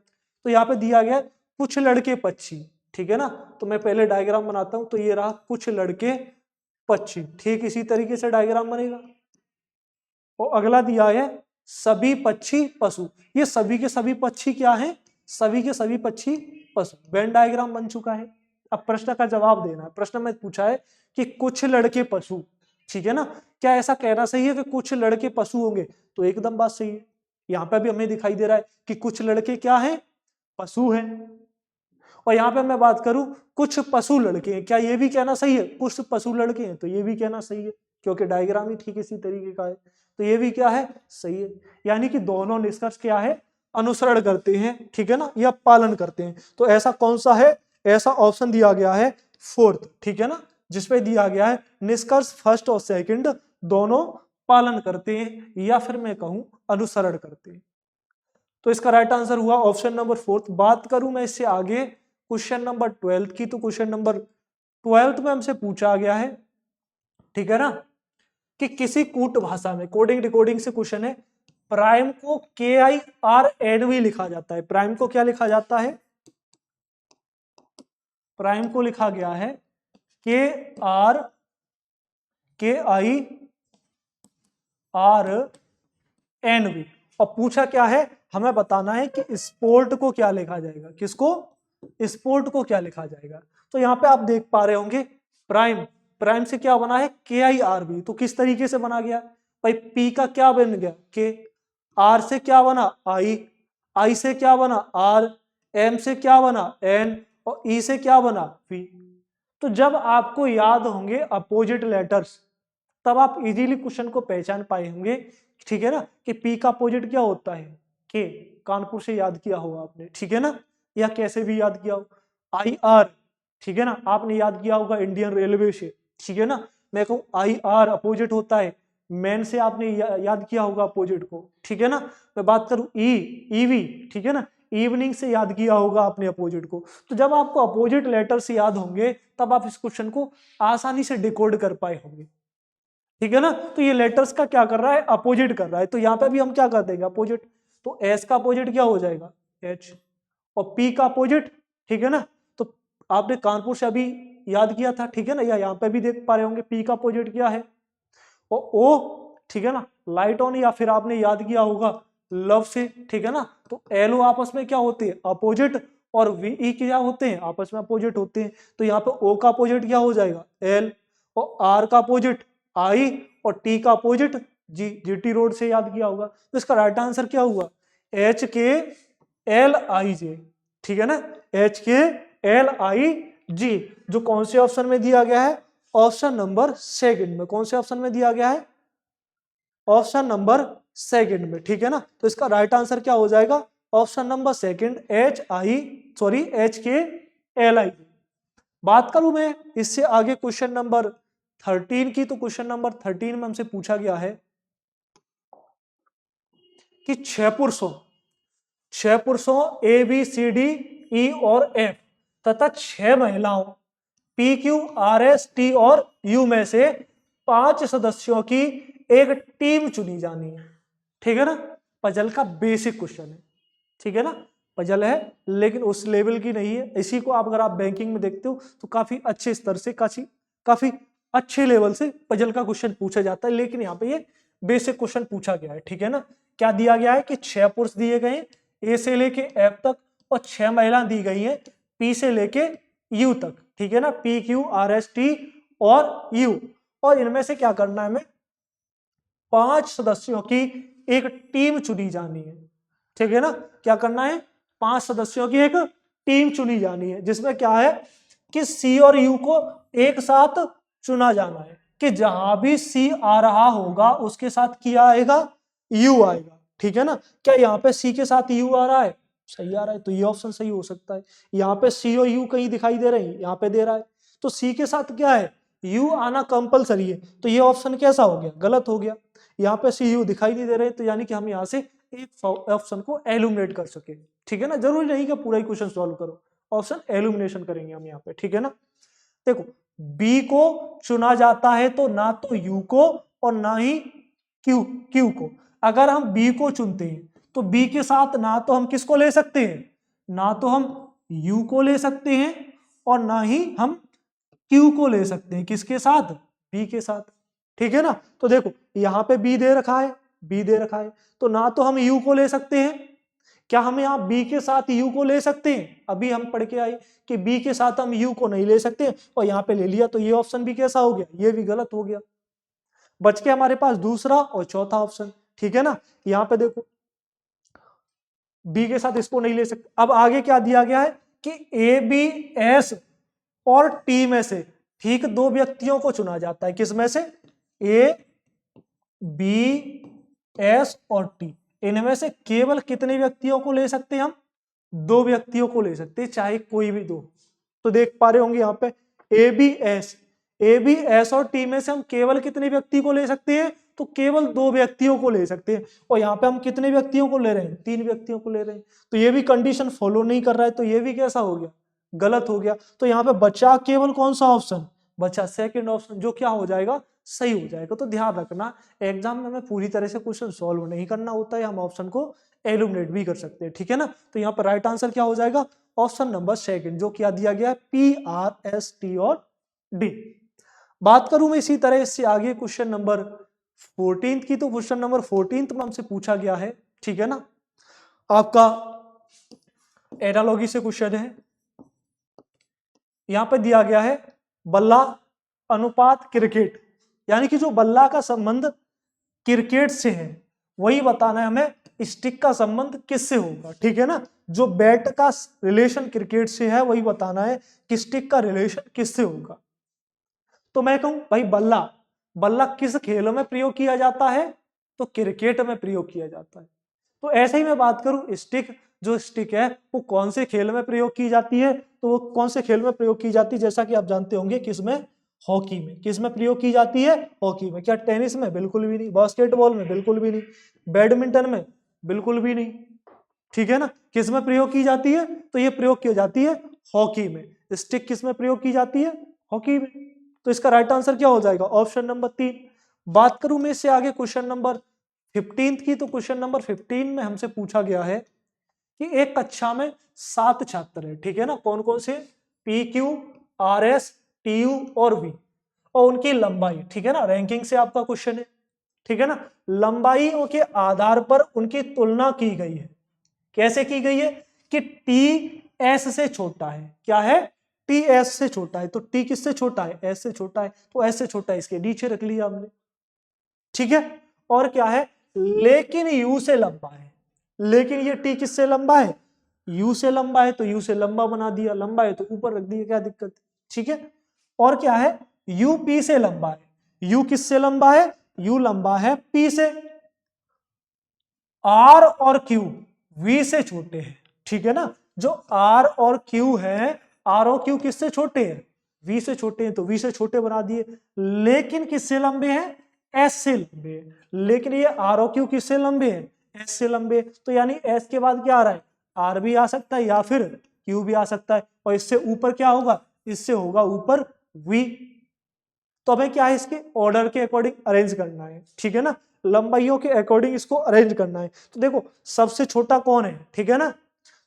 तो यहाँ पे दिया गया कुछ लड़के पक्षी, ठीक है ना। तो मैं पहले डायग्राम बनाता हूं, तो ये रहा कुछ लड़के पक्षी, ठीक इसी तरीके से डायग्राम बनेगा। और अगला दिया है सभी पक्षी पशु, ये सभी के सभी पक्षी क्या है, सभी के सभी पक्षी पशु, वेन डायग्राम बन चुका है। अब प्रश्न का जवाब देना है, प्रश्न में पूछा है कि कुछ लड़के पशु, ठीक है ना, क्या ऐसा कहना सही है कि कुछ लड़के पशु होंगे, तो एकदम बात सही है। यहाँ पे भी हमें दिखाई दे रहा है कि कुछ लड़के क्या है पशु हैं, और यहाँ पे मैं बात करूं कुछ पशु लड़के हैं, क्या ये भी कहना सही है कुछ पशु लड़के हैं, तो ये भी कहना सही है, क्योंकि डायग्राम ही ठीक इसी तरीके का है, तो ये भी क्या है सही है। यानी कि दोनों निष्कर्ष क्या है अनुसरण करते हैं, ठीक है ना, या पालन करते हैं। तो ऐसा कौन सा है, ऐसा ऑप्शन दिया गया है 4th, ठीक है ना, जिसपे दिया गया है निष्कर्ष फर्स्ट और सेकंड दोनों पालन करते हैं, या फिर मैं कहूं अनुसरण करते हैं। तो इसका राइट आंसर हुआ ऑप्शन नंबर 4th। बात करूं मैं इससे आगे क्वेश्चन नंबर 12 की, तो क्वेश्चन नंबर 12 में हमसे पूछा गया है, ठीक है ना, कि किसी कूट भाषा में, कोडिंग डिकोडिंग से क्वेश्चन है, प्राइम को KIRNV लिखा जाता है, प्राइम को क्या लिखा जाता है, प्राइम को लिखा गया है KIRNV, और पूछा क्या है, हमें बताना है कि स्पोर्ट को क्या लिखा जाएगा, किसको, स्पोर्ट को क्या लिखा जाएगा। तो यहाँ पे आप देख पा रहे होंगे प्राइम, प्राइम से क्या बना है KIRB, तो किस तरीके से बना गया भाई, P का क्या बन गया K, R से क्या बना I से क्या बना R, M से क्या बना N, और E से क्या बना P। तो जब आपको याद होंगे अपोजिट लेटर्स, तब आप इजीली क्वेश्चन को पहचान पाए होंगे, ठीक है ना, कि P का अपोजिट क्या होता है K, कानपुर से याद किया होगा आपने, ठीक है ना, या कैसे भी याद किया हो IR, ठीक है ना, आपने याद किया होगा इंडियन रेलवे से, ठीक है ना। मैं कहूँ आई आर अपोजिट होता है, मैन से आपने याद किया होगा अपोजिट को, ठीक है ना। मैं बात करूं ई, ईवी, ठीक है ना, इवनिंग से याद किया होगा आपने अपोजिट को। तो जब आपको अपोजिट लेटर से याद होंगे तब आप इस क्वेश्चन को आसानी से डिकोड कर पाए होंगे, ठीक है ना। तो ये लेटर्स का क्या कर रहा है, अपोजिट कर रहा है, तो यहाँ पे भी हम क्या कर देंगे, अपोजिट। तो एस का अपोजिट क्या हो जाएगा, एच, और पी का अपोजिट, ठीक है ना। तो आपने कानपुर से अभी याद किया था, ठीक है ना, या यहाँ पे भी देख पा रहे होंगे पी का अपोजिट क्या है, और ओ, ठीक है ना, लाइट ऑन, या फिर आपने याद किया होगा लव से, ठीक है ना। तो एलओ आपस में क्या होते हैं, अपोजिट, और वी क्या होते हैं, आपस में अपोजिट होते हैं। तो यहाँ पे ओ का अपोजिट क्या हो जाएगा, एल, और आर का अपोजिट आई, और टी का अपोजिट जी, जीटी रोड से याद किया होगा। तो इसका राइट आंसर क्या हुआ, एच के एल आई जे, ठीक है ना, एच के एल आई जी, जो कौन से ऑप्शन में दिया गया है, ऑप्शन नंबर सेकंड में। कौन से ऑप्शन में दिया गया है, ऑप्शन नंबर सेकंड में, ठीक है ना। तो इसका राइट आंसर क्या हो जाएगा, ऑप्शन नंबर सेकंड, एच के एल आई। बात करूं मैं इससे आगे क्वेश्चन नंबर 13 की, तो क्वेश्चन नंबर 13 में हमसे पूछा गया है कि 6 पुरुषों ए बी सी डी ई और एफ तथा 6 महिलाओं P Q R S T और यू में से 5 सदस्यों की एक टीम चुनी जानी है, ठीक है ना। पजल का बेसिक क्वेश्चन है, ठीक है ना, पजल है लेकिन उस लेवल की नहीं है। इसी को आप अगर आप बैंकिंग में देखते हो तो काफी अच्छे स्तर से, काफी अच्छे लेवल से पजल का क्वेश्चन पूछा जाता है, लेकिन यहाँ पे ये बेसिक क्वेश्चन पूछा गया है, ठीक है ना। क्या दिया गया है कि 6 पुरुष दिए गए हैं ए से लेके एफ तक, और 6 महिला दी गई है पी से लेके यू तक, ठीक है ना, P Q R S T और यू, और इनमें से क्या करना है, हमें 5 सदस्यों की एक टीम चुनी जानी है, ठीक है ना। क्या करना है, 5 सदस्यों की एक टीम चुनी जानी है, जिसमें क्या है कि सी और यू को एक साथ चुना जाना है, कि जहां भी सी आ रहा होगा उसके साथ क्या आएगा, यू आएगा, ठीक है ना। क्या यहाँ पे सी के साथ यू आ रहा है, सही आ रहा है, तो ये ऑप्शन सही हो सकता है। यहाँ पे सी और यू कहीं दिखाई दे रहे हैं, यहाँ पे दे रहा है, तो सी के साथ क्या है, यू आना कंपलसरी है, तो ये ऑप्शन कैसा हो गया, गलत हो गया। यहाँ पे सी यू दिखाई नहीं दे रहे, तो यानी कि हम यहाँ से एक ऑप्शन को एलिमिनेट कर सके, ठीक है ना। जरूरी नहीं कि पूरा ही क्वेश्चन सॉल्व करो, ऑप्शन एलिमिनेशन करेंगे हम यहाँ पे, ठीक है ना। देखो बी को चुना जाता है तो ना तो यू को और ना ही क्यू को। अगर हम बी को चुनते हैं तो बी के साथ ना तो हम किसको ले सकते हैं, ना तो हम यू को ले सकते हैं और ना ही हम क्यू को ले सकते हैं, किसके साथ, बी के साथ, ठीक है ना। तो देखो यहाँ पे बी दे रखा है, बी दे रखा है, तो ना तो हम यू को ले सकते हैं, क्या हम यहाँ बी के साथ यू को ले सकते हैं, अभी हम पढ़ के आए कि बी के साथ हम यू को नहीं ले सकते, और यहाँ पे ले लिया, तो ये ऑप्शन भी कैसा हो गया, ये भी गलत हो गया। बच के हमारे पास दूसरा और चौथा ऑप्शन, ठीक है ना। यहाँ पे देखो बी के साथ इसको नहीं ले सकते। अब आगे क्या दिया गया है कि ए बी एस और टी में से ठीक 2 व्यक्तियों को चुना जाता है, किसमें से, ए बी एस और टी, इनमें से केवल कितने व्यक्तियों को ले सकते हैं हम, 2 व्यक्तियों को ले सकते हैं, चाहे कोई भी 2। तो देख पा रहे होंगे यहाँ पे ए बी एस और टी में से हम केवल कितने व्यक्ति को ले सकते हैं, तो केवल 2 व्यक्तियों को ले सकते हैं, और यहाँ पे हम कितने व्यक्तियों को ले रहे हैं, 3 व्यक्तियों को ले रहे हैं। तो ये भी कंडीशन फॉलो नहीं कर रहा है, तो ये भी कैसा हो गया, गलत हो गया। तो यहाँ पे बचा केवल कौन सा ऑप्शन, बचा सेकंड ऑप्शन, जो क्या हो जाएगा, सही हो जाएगा। तो ध्यान रखना एग्जाम में हमें पूरी तरह से क्वेश्चन सॉल्व नहीं करना होता है, हम ऑप्शन को एलिमिनेट भी कर सकते हैं, ठीक है ना। तो यहाँ पर राइट आंसर क्या हो जाएगा, ऑप्शन नंबर सेकंड, जो क्या दिया गया है, पी आर एस टी और डी। बात करूं मैं इसी तरह इससे आगे क्वेश्चन नंबर 14 की, तो क्वेश्चन नंबर 14 में हमसे पूछा गया है, ठीक है ना, आपका एनालॉजी से क्वेश्चन है। यहां पे दिया गया है बल्ला अनुपात क्रिकेट, यानी कि जो बल्ला का संबंध क्रिकेट से है वही बताना है हमें स्टिक का संबंध किससे होगा, ठीक है ना। जो बैट का रिलेशन क्रिकेट से है वही बताना है कि स्टिक का रिलेशन किससे होगा। तो मैं कहूं भाई बल्ला किस खेल में प्रयोग किया जाता है, तो क्रिकेट में प्रयोग किया जाता है। तो ऐसे ही मैं बात करूं जो स्टिक है वो कौन से खेल में प्रयोग की जाती है, तो वो कौन से खेल में प्रयोग की जाती है, जैसा कि आप जानते होंगे किसमें, हॉकी में। किस में प्रयोग की जाती है? हॉकी में। क्या टेनिस में? बिल्कुल भी नहीं। बास्केटबॉल में? बिल्कुल भी नहीं। बैडमिंटन में? बिल्कुल भी नहीं। ठीक है ना। किस में प्रयोग की जाती है? तो ये प्रयोग की जाती है हॉकी में। स्टिक किस में प्रयोग की जाती है? हॉकी में। तो इसका राइट आंसर क्या हो जाएगा? Option number 3। बात करूं मैं इससे आगे क्वेश्चन नंबर 15 की, तो क्वेश्चन नंबर 15 में हमसे पूछा गया है कि एक कक्षा में 7 छात्र है, ठीक है ना। कौन कौन से? P, Q, R, S, T, U और वी, और उनकी लंबाई, ठीक है ना। रैंकिंग से आपका क्वेश्चन है, ठीक है ना। लंबाइयों के आधार पर उनकी तुलना की गई है। कैसे की गई है? कि टी एस से छोटा है। क्या है? टी एस से छोटा है। तो टी किससे छोटा है? एस से छोटा है। तो एस से छोटा है, इसके नीचे रख लिया हमने, ठीक है। और क्या है? लेकिन यू से लंबा है। लेकिन ये टी किससे लंबा है? यू से लंबा है। तो यू से लंबा बना दिया, लंबा है तो ऊपर रख दिया, क्या दिक्कत है? ठीक है। और क्या है? यू पी से लंबा है। यू किससे लंबा है? यू लंबा है पी से। आर और क्यू वी से छोटे हैं, ठीक है ना। जो आर और क्यू है, आर और क्यू किससे छोटे हैं? वी से छोटे हैं, तो वी से छोटे बना दिए। लेकिन किससे लंबे हैं? एस से लंबे हैं। लेकिन ये आर और क्यू किससे लंबे हैं? एस से लंबे। तो यानी एस के बाद क्या आ रहा है? आर भी आ सकता है या फिर क्यू भी आ सकता है। और इससे ऊपर क्या होगा? इससे होगा ऊपर वी। तो हमें क्या है? इसके ऑर्डर के अकॉर्डिंग अरेंज करना है, ठीक है ना। लंबाइयों के अकॉर्डिंग इसको अरेंज करना है। तो देखो सबसे छोटा कौन है? ठीक है ना,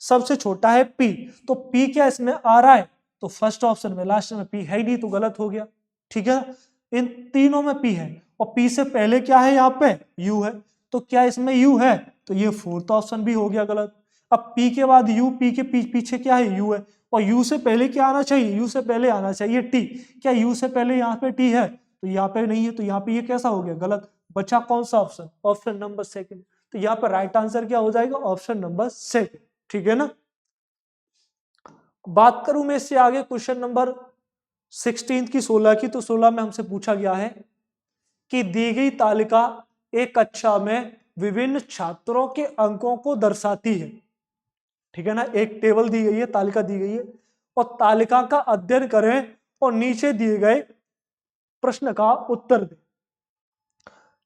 सबसे छोटा है पी। तो पी क्या इसमें आ रहा है? तो फर्स्ट ऑप्शन में, लास्ट में पी है ही नहीं, तो गलत हो गया, ठीक है। इन तीनों में पी है, और पी से पहले क्या है? यहाँ पे यू है। तो क्या इसमें यू है? तो ये फोर्थ ऑप्शन भी हो गया गलत। अब पी के बाद यू, पी के पीछे क्या है? यू है। और यू से पहले क्या आना चाहिए? यू से पहले आना चाहिए टी। क्या यू से पहले यहाँ पे टी है? तो यहाँ पे नहीं है, तो यहाँ पे ये कैसा हो गया? गलत। बचा कौन सा ऑप्शन? Option number second. तो यहाँ पर राइट आंसर क्या हो जाएगा? ऑप्शन नंबर सेकंड, ठीक है ना। बात करूं मैं इससे आगे क्वेश्चन नंबर 16 की, 16 की, तो 16 में हमसे पूछा गया है कि दी गई तालिका एक कक्षा में विभिन्न छात्रों के अंकों को दर्शाती है, ठीक है ना। एक टेबल दी गई है, तालिका दी गई है, और तालिका का अध्ययन करें और नीचे दिए गए प्रश्न का उत्तर दें,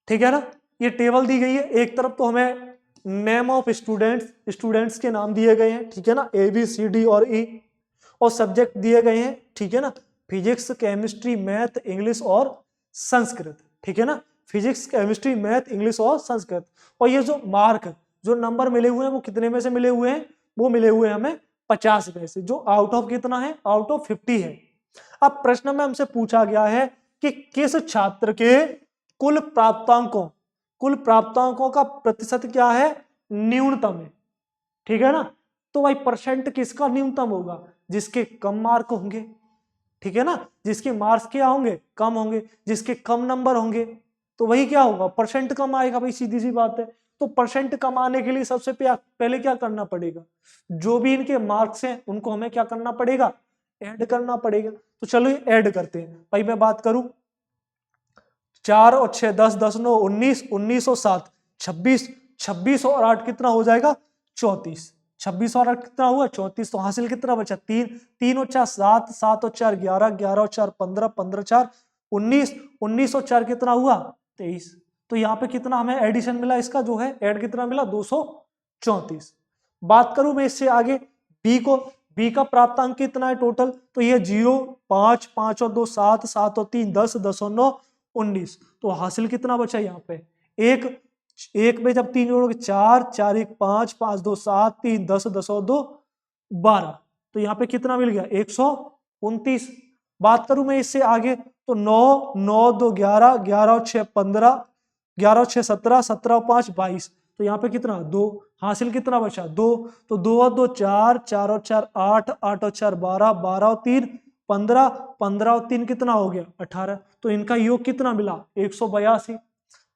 ठीक है ना। ये टेबल दी गई है। एक तरफ तो हमें नेम ऑफ स्टूडेंट्स के नाम दिए गए हैं, ठीक है ना, ए बी सी डी और ई, और सब्जेक्ट दिए गए हैं, ठीक है ना, फिजिक्स, केमिस्ट्री, मैथ, इंग्लिश और संस्कृत, ठीक है ना। फिजिक्स, केमिस्ट्री, मैथ, इंग्लिश और संस्कृत। और ये जो मार्क, जो नंबर मिले हुए हैं, वो कितने में से मिले हुए हैं? वो मिले हुए हैं हमें 50 में से, जो आउट ऑफ कितना है? आउट ऑफ 50 है। अब प्रश्न में हमसे पूछा गया है कि किस छात्र के कुल प्राप्तांकों का प्रतिशत क्या है? न्यूनतम है, ठीक है ना। तो भाई परसेंट किसका न्यूनतम होगा? जिसके कम मार्क होंगे, ठीक है ना। जिसके मार्क्स क्या होंगे? कम होंगे। जिसके कम नंबर होंगे तो वही क्या होगा? परसेंट कम आएगा भाई, सीधी सी बात है। तो परसेंट कम आने के लिए सबसे पहले क्या करना पड़ेगा? जो भी इनके मार्क्स हैं उनको हमें क्या करना पड़ेगा? ऐड करना पड़ेगा। तो चलो ये ऐड करते हैं भाई। मैं बात करूं, 4 और 6 10, 10 9 19, 19 और 7 26, 26 और 8 कितना हो जाएगा? 34। 26 और 8 कितना हुआ? 34। तो हासिल कितना बचा? 3, 3 और 4 7, 7 और 4 11, 11 और 4 15, 15 4 19, 19 और 4 कितना हुआ? 23। तो यहाँ पे कितना हमें एडिशन मिला? इसका जो है ऐड कितना मिला? 234। बात करूं मैं इससे आगे बी को, बी का प्राप्तांक कितना है टोटल? तो ये 0, 5, 5 और 2 7, 7 और 3 10, 10 और 9 19। तो हासिल कितना बचा यहाँ पे? एक, एक में जब 3 जोड़ोगे 4, 4 1 5, 5 2 7, 3 10, 10 और 2 12। तो यहाँ पे कितना मिल गया? 129। बात करूं मैं इससे आगे तो 9, 9 2 11, 11 और 6 15, 11 और 6 17, 17 और 5 22। तो यहाँ पे कितना? 2। हासिल कितना बचा? 2। तो 2 और 2 4, 4 और 4 8, 8 और 4 12, 12 और 3 15, 15 और 3 कितना हो गया? 18। तो इनका योग कितना मिला? 182।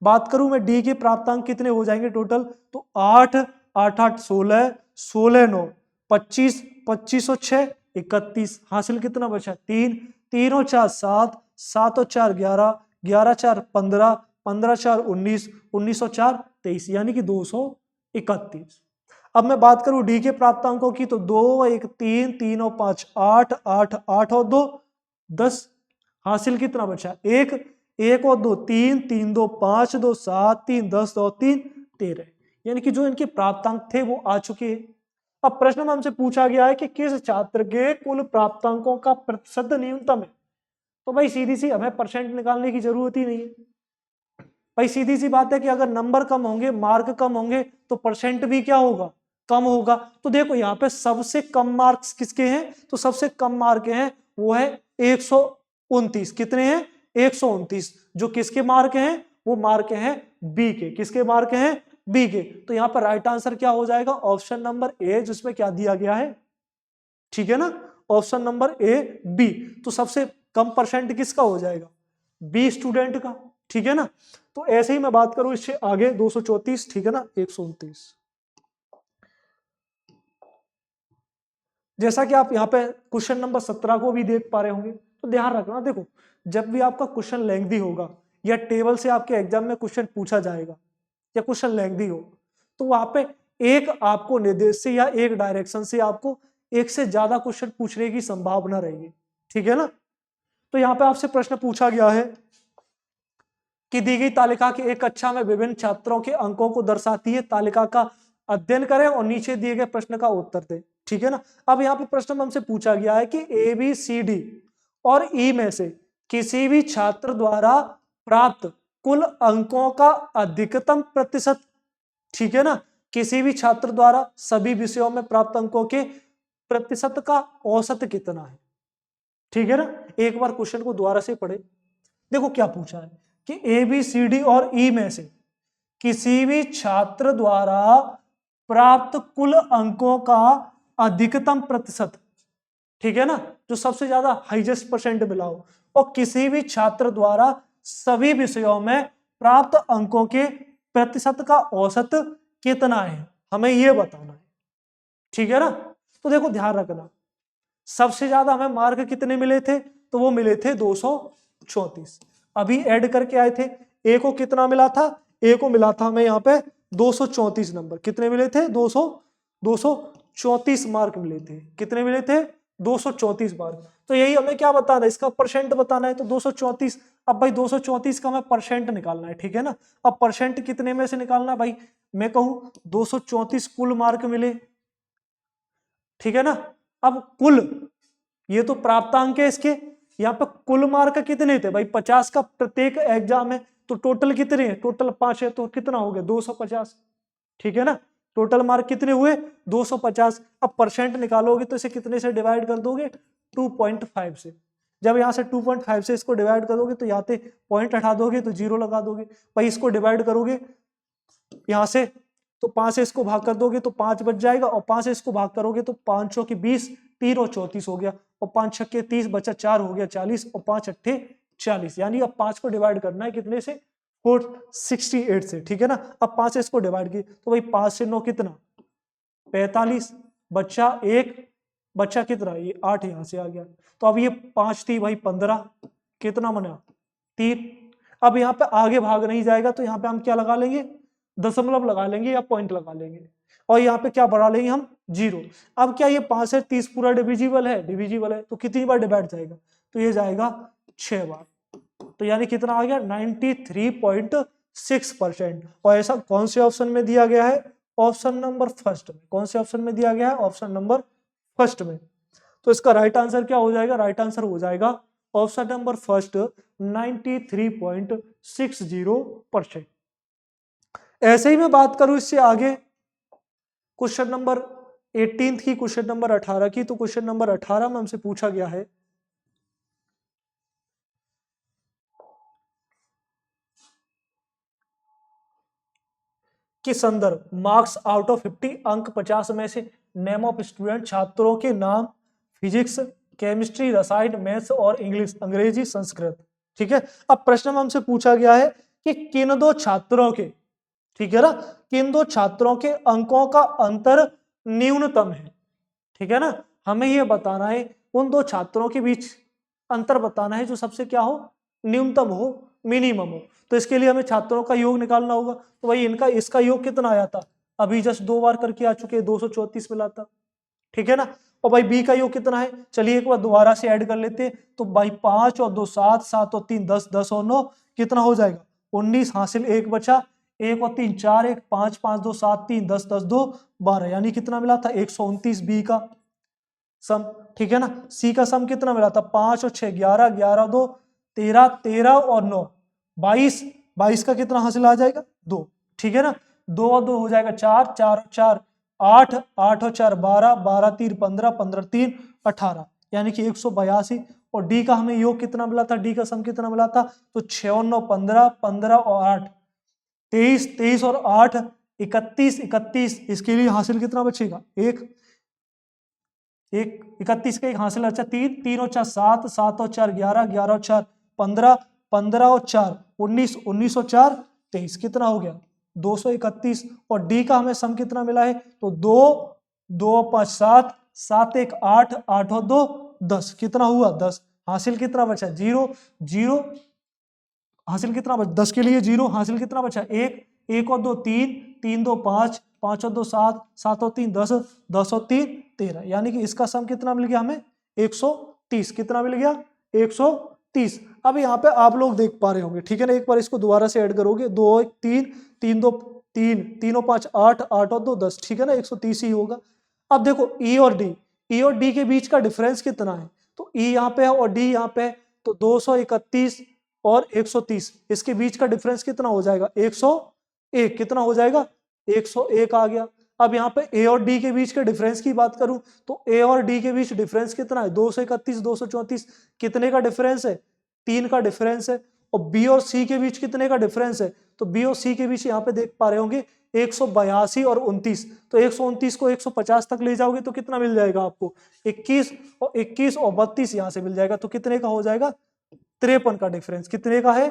बात करूं मैं डी के प्राप्तांक कितने हो जाएंगे टोटल? तो 8, 8 8 16, 16 9 25, 25 और 6 31। हासिल कितना बचा? 3, 3 और 4 7, 7 और 4 11, 11 4 15, 15 4 19, 19 और 4 23, यानी कि 231। अब मैं बात करूं डी के प्राप्तांकों की तो 2 1 3, 3 और 5 8, 8 8 और 2 10। हासिल कितना बचा, एक, एक और दो तीन, तीन दो पांच, दो सात, तीन 10, दो 3 13, यानी कि जो इनके प्राप्तांक थे वो आ चुके हैं। अब प्रश्न में हमसे पूछा गया है कि किस छात्र के कुल प्राप्तांकों का प्रतिशत न्यूनतम है। तो भाई सीधी सी हमें परसेंट निकालने की जरूरत ही नहीं है। भाई सीधी सी बात है कि अगर नंबर कम होंगे, मार्क कम होंगे, तो परसेंट भी क्या होगा, कम होगा। तो देखो यहाँ पे सबसे कम मार्क्स किसके हैं, तो सबसे कम मार्क हैं वो है 129। कितने हैं, 129। जो किसके मार्क हैं, वो मार्क हैं बी के। किसके मार्क हैं, बी के। तो यहाँ पर राइट आंसर क्या हो जाएगा, ऑप्शन नंबर ए, जिसमें क्या दिया गया है, ठीक है ना, ऑप्शन नंबर ए बी। तो सबसे कम परसेंट किसका हो जाएगा, बी स्टूडेंट का, ठीक है ना। तो ऐसे ही मैं बात करूं इससे आगे 234, ठीक है ना, 129। जैसा कि आप यहाँ पे क्वेश्चन नंबर 17 को भी देख पा रहे होंगे, तो ध्यान रखना, देखो जब भी आपका क्वेश्चन लेंथी होगा या टेबल से आपके एग्जाम में क्वेश्चन पूछा जाएगा या क्वेश्चन लेंथी हो, तो वहां पे एक आपको निर्देश से या एक डायरेक्शन से आपको एक से ज्यादा क्वेश्चन पूछने की संभावना रहेगी, ठीक है ना। तो यहाँ पे आपसे प्रश्न पूछा गया है कि दी गई तालिका की एक कक्षा में विभिन्न छात्रों के अंकों को दर्शाती है, तालिका का अध्ययन करें और नीचे दिए गए प्रश्न का उत्तर दें, ठीक है ना। अब यहाँ पे प्रश्न में हमसे पूछा गया है कि ए बी सी डी और ई में से किसी भी छात्र द्वारा प्राप्त कुल अंकों का अधिकतम प्रतिशत, ठीक है ना, किसी भी छात्र द्वारा सभी विषयों में प्राप्त अंकों के प्रतिशत का औसत कितना है, ठीक है ना। एक बार क्वेश्चन को दोबारा से पढ़े। देखो क्या पूछा है कि ए बी सी डी और ई में से किसी भी छात्र द्वारा प्राप्त कुल अंकों का अधिकतम प्रतिशत, ठीक है ना, जो सबसे ज्यादा हाईएस्ट परसेंट मिला हो, और किसी भी छात्र द्वारा सभी विषयों में प्राप्त अंकों के प्रतिशत का औसत कितना है, हमें यह बताना है, ठीक है ना। तो देखो ध्यान रखना, सबसे ज्यादा हमें मार्क कितने मिले थे, तो वो मिले थे 234। अभी ऐड करके आए थे, ए को कितना मिला था, ए को मिला था हमें यहाँ पे 234 नंबर। कितने मिले थे, 234 मार्क मिले थे। कितने मिले थे, 234 मार्क। तो यही हमें क्या बताना है, इसका परसेंट बताना है। तो 234, अब भाई 234 का हमें परसेंट निकालना है, ठीक है ना। अब परसेंट कितने में से निकालना है भाई, मैं कहूं 234 कुल मार्क मिले, ठीक है ना। अब कुल, ये तो प्राप्तांक है इसके, यहाँ पे कुल मार्क कितने थे भाई, 50 का प्रत्येक एग्जाम है, तो टोटल कितने हैं, टोटल 5 है, तो कितना हो गया 250, ठीक है ना। टोटल मार्क कितने हुए, 250। अब परसेंट निकालोगे तो इसे कितने से डिवाइड कर दोगे, 2.5 से। जब यहाँ से 2.5 से इसको डिवाइड करोगे तो यहाँ से पॉइंट हटा दोगे तो 0 लगा दोगे भाई। इसको डिवाइड करोगे यहाँ से तो 5 से इसको भाग कर दोगे तो 5 बच जाएगा, और 5 से इसको भाग करोगे तो 5 चौके 20, 3 और 34 हो गया, और 5 छक्के 30 बचा 4 हो गया 40, और 5 अट्ठे 40। यानी अब 5 को डिवाइड करना है कितने से, 468 से, ठीक है ना। अब 5 से इसको डिवाइड किए तो भाई 5 से 9 कितना, 45, बच्चा 1, बच्चा कितना, ये 8 यहाँ से आ गया। तो अब ये 5 थी भाई 15, कितना बना 3। अब यहाँ पे आगे भाग नहीं जाएगा तो यहाँ पे हम क्या लगा लेंगे, दशमलव लगा लेंगे या पॉइंट लगा लेंगे, और यहाँ पे क्या बढ़ा लेंगे हम, 0। अब क्या ये 5 से 30 पूरा डिविजिबल है, डिविजिबल है, तो कितनी बार डिवाइड जाएगा, तो ये जाएगा 6 बार। तो यानी कितना आ गया 93.6%। और ऐसा कौन से ऑप्शन में दिया गया है, ऑप्शन नंबर फर्स्ट में। कौन से ऑप्शन में दिया गया है, ऑप्शन नंबर फर्स्ट में। तो इसका राइट आंसर क्या हो जाएगा, राइट आंसर हो जाएगा ऑप्शन नंबर फर्स्ट, 93.60%। ऐसे ही मैं बात करूं इससे आगे क्वेश्चन नंबर 18 की, क्वेश्चन नंबर 18 की। तो क्वेश्चन नंबर 18 में हमसे पूछा गया है कि संदर्भ मार्क्स आउट ऑफ 50 अंक 50 में से नेम ऑफ स्टूडेंट, छात्रों के नाम, फिजिक्स, केमिस्ट्री, रसायन, मैथ्स और इंग्लिश, अंग्रेजी, संस्कृत, ठीक है। अब प्रश्न में हमसे पूछा गया है कि किन दो छात्रों के, ठीक है ना, किन दो छात्रों के अंकों का अंतर न्यूनतम है, ठीक है ना। हमें यह बताना है उन दो छात्रों के बीच अंतर बताना है जो सबसे क्या हो, न्यूनतम हो, मिनिमम हो। तो इसके लिए हमें छात्रों का योग निकालना होगा। तो भाई इनका, इसका योग कितना आया था, अभी जस्ट 2 बार करके आ चुके हैं, 234 मिला था, ठीक है ना। और भाई बी का योग कितना है, चलिए एक बार दोबारा से ऐड कर लेते हैं। तो भाई 5 और 2 7, 7 और 3 10, 10 और 9 कितना हो जाएगा 19, हासिल 1 बचा, 1 और 3 4, 1 5, 5 2 7 3 10, 10 2 12, यानी कितना मिला था 129 बी का सम, ठीक है ना। सी का सम कितना मिला था 5 और 6 11, 11 2 13, 13 और 9 22, 22 का कितना हासिल आ जाएगा 2, ठीक है ना। 2 और 2 हो जाएगा 4, 4 और 4 8, 8 और 4 12, 12 3 15, 15 3 18, यानी कि 182। और डी का हमें योग कितना मिला था, डी का सम कितना मिला था, तो 6 और 9 15, 15 और 8 23, 23 और 8 31, 31, इसके लिए हासिल कितना बचेगा एक, 31 का एक हासिल, अच्छा 3, 3 और 4 7, 7 और 4 11, 11 और 4 15, 15 और 4 19, 19 और 4 23, कितना हो गया 231। और डी का हमें सम कितना मिला है, तो 2, 2 और 5 7, 7 1 8, 8 और 2 10, कितना हुआ 10, हासिल कितना बचा 0, 0, हासिल कितना बचा 10 के लिए 0, हासिल कितना बचा 1, 1 और 2 3, 3 2 5, 5 और 2 7, 7 और 3 10, 10 और 3 13, यानी कि इसका सम कितना मिल गया हमें 130, कितना मिल गया 130। अब यहाँ पे आप लोग देख पा रहे होंगे, ठीक है ना, एक बार इसको दोबारा से ऐड करोगे 2 1 3, 3 2 3, 3 और 5 8, 8 और 2 10, ठीक है ना, 130 ही होगा। अब देखो ई और डी के बीच का डिफरेंस कितना है, तो ई यहाँ पे है और डी यहाँ पे है, तो 231 और 130, इसके बीच का डिफरेंस कितना हो जाएगा 101, कितना हो जाएगा 101 आ गया। अब यहाँ पे ए और डी के बीच के डिफरेंस की बात करूं तो ए और डी के बीच डिफरेंस कितना है 231, 234, कितने का डिफरेंस है 3 का डिफरेंस है। और बी और सी के बीच कितने का डिफरेंस है, तो बी और सी के बीच यहाँ पे देख पा रहे होंगे 182 और 29, तो 129 को 150 तक ले जाओगे तो कितना मिल जाएगा आपको 21, और 21 और 32 यहाँ से मिल जाएगा, तो कितने का हो जाएगा 53 का डिफरेंस, कितने का है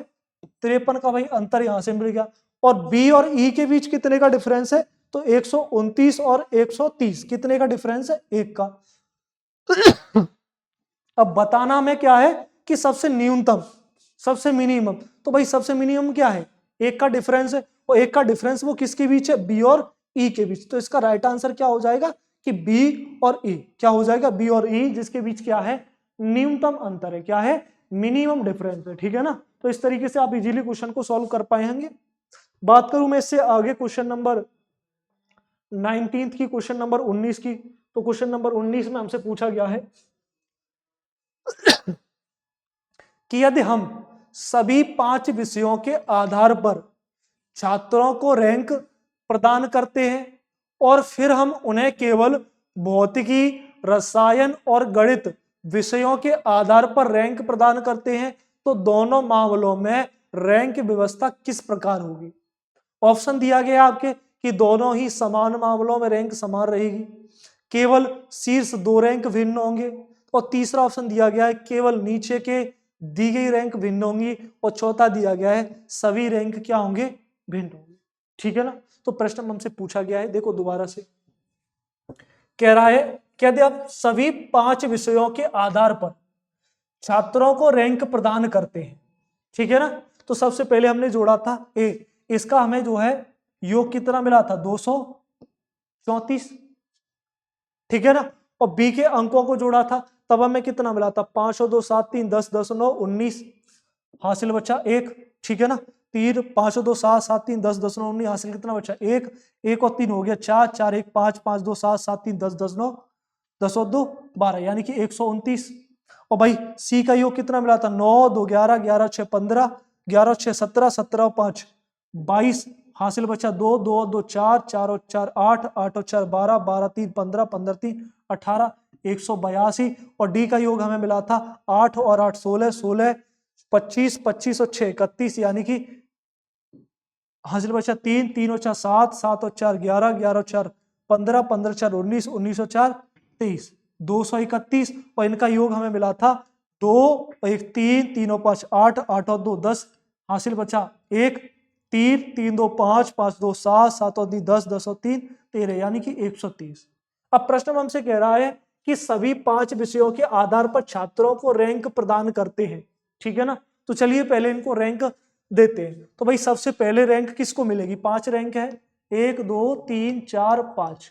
53 का भाई अंतर यहां से मिल गया। और बी और ई के बीच कितने का डिफरेंस है, तो 129 और 130, कितने का डिफरेंस है 1 का। अब बताना में क्या है कि सबसे न्यूनतम सबसे मिनिमम, तो भाई सबसे मिनिमम क्या है 1 का डिफरेंस है, और 1 का डिफरेंस वो किसके बीच है बी और ई के बीच, तो इसका राइट आंसर क्या हो जाएगा कि बी और ई, क्या हो जाएगा बी और ई, जिसके बीच क्या है न्यूनतम अंतर है, क्या है मिनिमम डिफरेंस है, ठीक है ना। तो इस तरीके से आप इजीली क्वेश्चन को सॉल्व कर पाएंगे। बात करूं मैं इससे आगे क्वेश्चन नंबर 19 की, क्वेश्चन नंबर 19 की, तो क्वेश्चन नंबर 19 में हमसे पूछा गया है कि यदि हम सभी 5 विषयों के आधार पर छात्रों को रैंक प्रदान करते हैं और फिर हम उन्हें केवल भौतिकी, रसायन और गणित विषयों के आधार पर रैंक प्रदान करते हैं, तो दोनों मामलों में रैंक व्यवस्था किस प्रकार होगी। ऑप्शन दिया गया आपके कि दोनों ही समान मामलों में रैंक समान रहेगी, केवल शीर्ष 2 रैंक भिन्न होंगे, और तीसरा ऑप्शन दिया गया है केवल नीचे के दी गई रैंक भिन्न होंगी, और चौथा दिया गया है सभी रैंक क्या होंगे भिन्न होंगे, ठीक है ना। तो प्रश्न हमसे पूछा गया है, देखो दोबारा से कह रहा है कि यदि आप सभी 5 विषयों के आधार पर छात्रों को रैंक प्रदान करते हैं, ठीक है ना, तो सबसे पहले हमने जोड़ा था ए, इसका हमें जो है योग कितना मिला था 234, ठीक है ना, और बी के अंकों को जोड़ा था तब हमें कितना मिला था 5 और 2 7 3 10, 10 9 19, हासिल बचा 1, ठीक है ना, 3 5 और 2 7, 7 3 10, 10 9 19, हासिल कितना बचा 1, 1 और 3 हो गया 4, 4 1 5, 5 2 7, 7 3 10, 10 9 10 और 2 12, यानी कि 129। और भाई सी का योग कितना मिला था 9 2 11, 11 6 15, 11 6 17, 17 और 5 22, हासिल बचा 2, 2 और 2 4, 4 और 4 8, 8 और 4 12, 12 3 15, 15 3 18, 182। और डी का योग हमें मिला था 8 और 8 16, 16 25, 25 और 6 31, यानी कि हासिल बचा 3, 3 और 4 7, 7 और 4 11, 11 और 4 15, 15 4 19, 19 और 4 23, 231, और इनका योग हमें मिला था 2 1 3, 3 और 5 8, 8 और 2 10, हासिल बचा 1, 3 3 2 5, 5 2 7, 7 और 2 10, 10 और 3 13, यानी कि 130। अब प्रश्न हमसे कह रहा है कि सभी 5 विषयों के आधार पर छात्रों को रैंक प्रदान करते हैं, ठीक है ना। तो चलिए पहले इनको रैंक देते हैं। तो भाई सबसे पहले रैंक किसको मिलेगी, 5 रैंक है 1 2 3 4 5,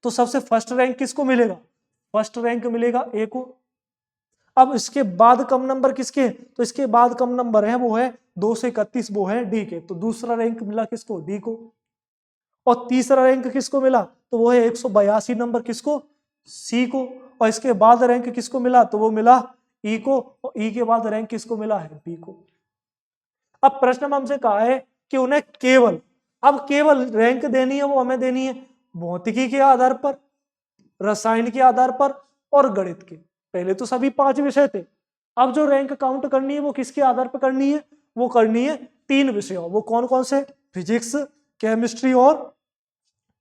तो सबसे फर्स्ट रैंक किसको मिलेगा फर्स्ट रैंक मिलेगा ए को। अब इसके बाद कम नंबर किसके हैं? तो इसके बाद कम नंबर है वो है 2 से 31, वो है डी के। तो दूसरा रैंक मिला किसको? डी को। और तीसरा रैंक किसको मिला? तो वो है 182 नंबर, किसको? सी को। और इसके बाद रैंक किसको मिला? तो वो मिला ई को। और ई के बाद रैंक किसको मिला है? बी को। अब प्रश्न में हमसे कहा है कि उन्हें केवल रैंक देनी है, वो हमें देनी है भौतिकी के आधार पर, रसायन के आधार पर और गणित के। पहले तो सभी 5 विषय थे। अब जो रैंक काउंट करनी है वो किसके आधार पर करनी है? वो करनी है 3 विषयों। वो कौन कौन से? फिजिक्स, केमिस्ट्री और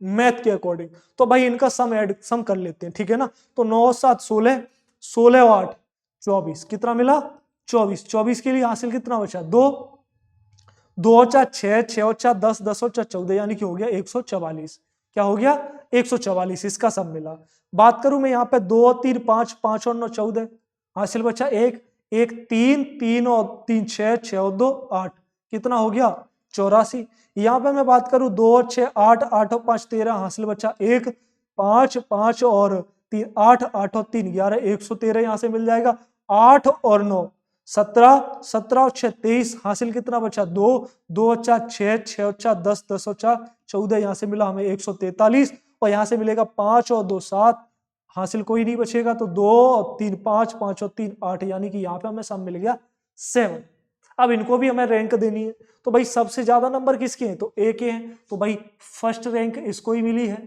मैथ के अकॉर्डिंग। तो भाई इनका सम कर लेते हैं, ठीक है ना। तो 9 7 16, 16 और 8 24, कितना मिला? 24। 24 के लिए हासिल कितना बचा? 2, 2 और 4 6, 6 और 4 10, 10 और 4 14, यानी कि हो गया 144। क्या हो गया? 144, इसका सम मिला। बात करूं मैं यहाँ पे 2 और 3 5, 5 और 9 14, हासिल बचा 1, 1 3, 3 और 3 6, 6 और 2 8, कितना हो गया? 84। यहाँ पे मैं बात करूं 2 और 6 8, 8 और 5 13, हासिल बचा 1, 5 5 और 3 8, 8 और 3 11, 113 यहाँ से मिल जाएगा। 8 और 9 17, 17 और 6 23, हासिल कितना बचा? 2, 2 और 4 6, 6 और 4 10, 10 और 4 14, यहाँ से मिला हमें 143। और यहाँ से मिलेगा 5 और 2 7, हासिल कोई नहीं बचेगा। तो 2 और 3 5, 5 और 3 8, यानी कि यहाँ पे हमें सम मिल गया 7। अब इनको भी हमें रैंक देनी है। तो भाई सबसे ज्यादा नंबर किसके हैं? तो ए के हैं। तो भाई फर्स्ट रैंक इसको ही मिली है,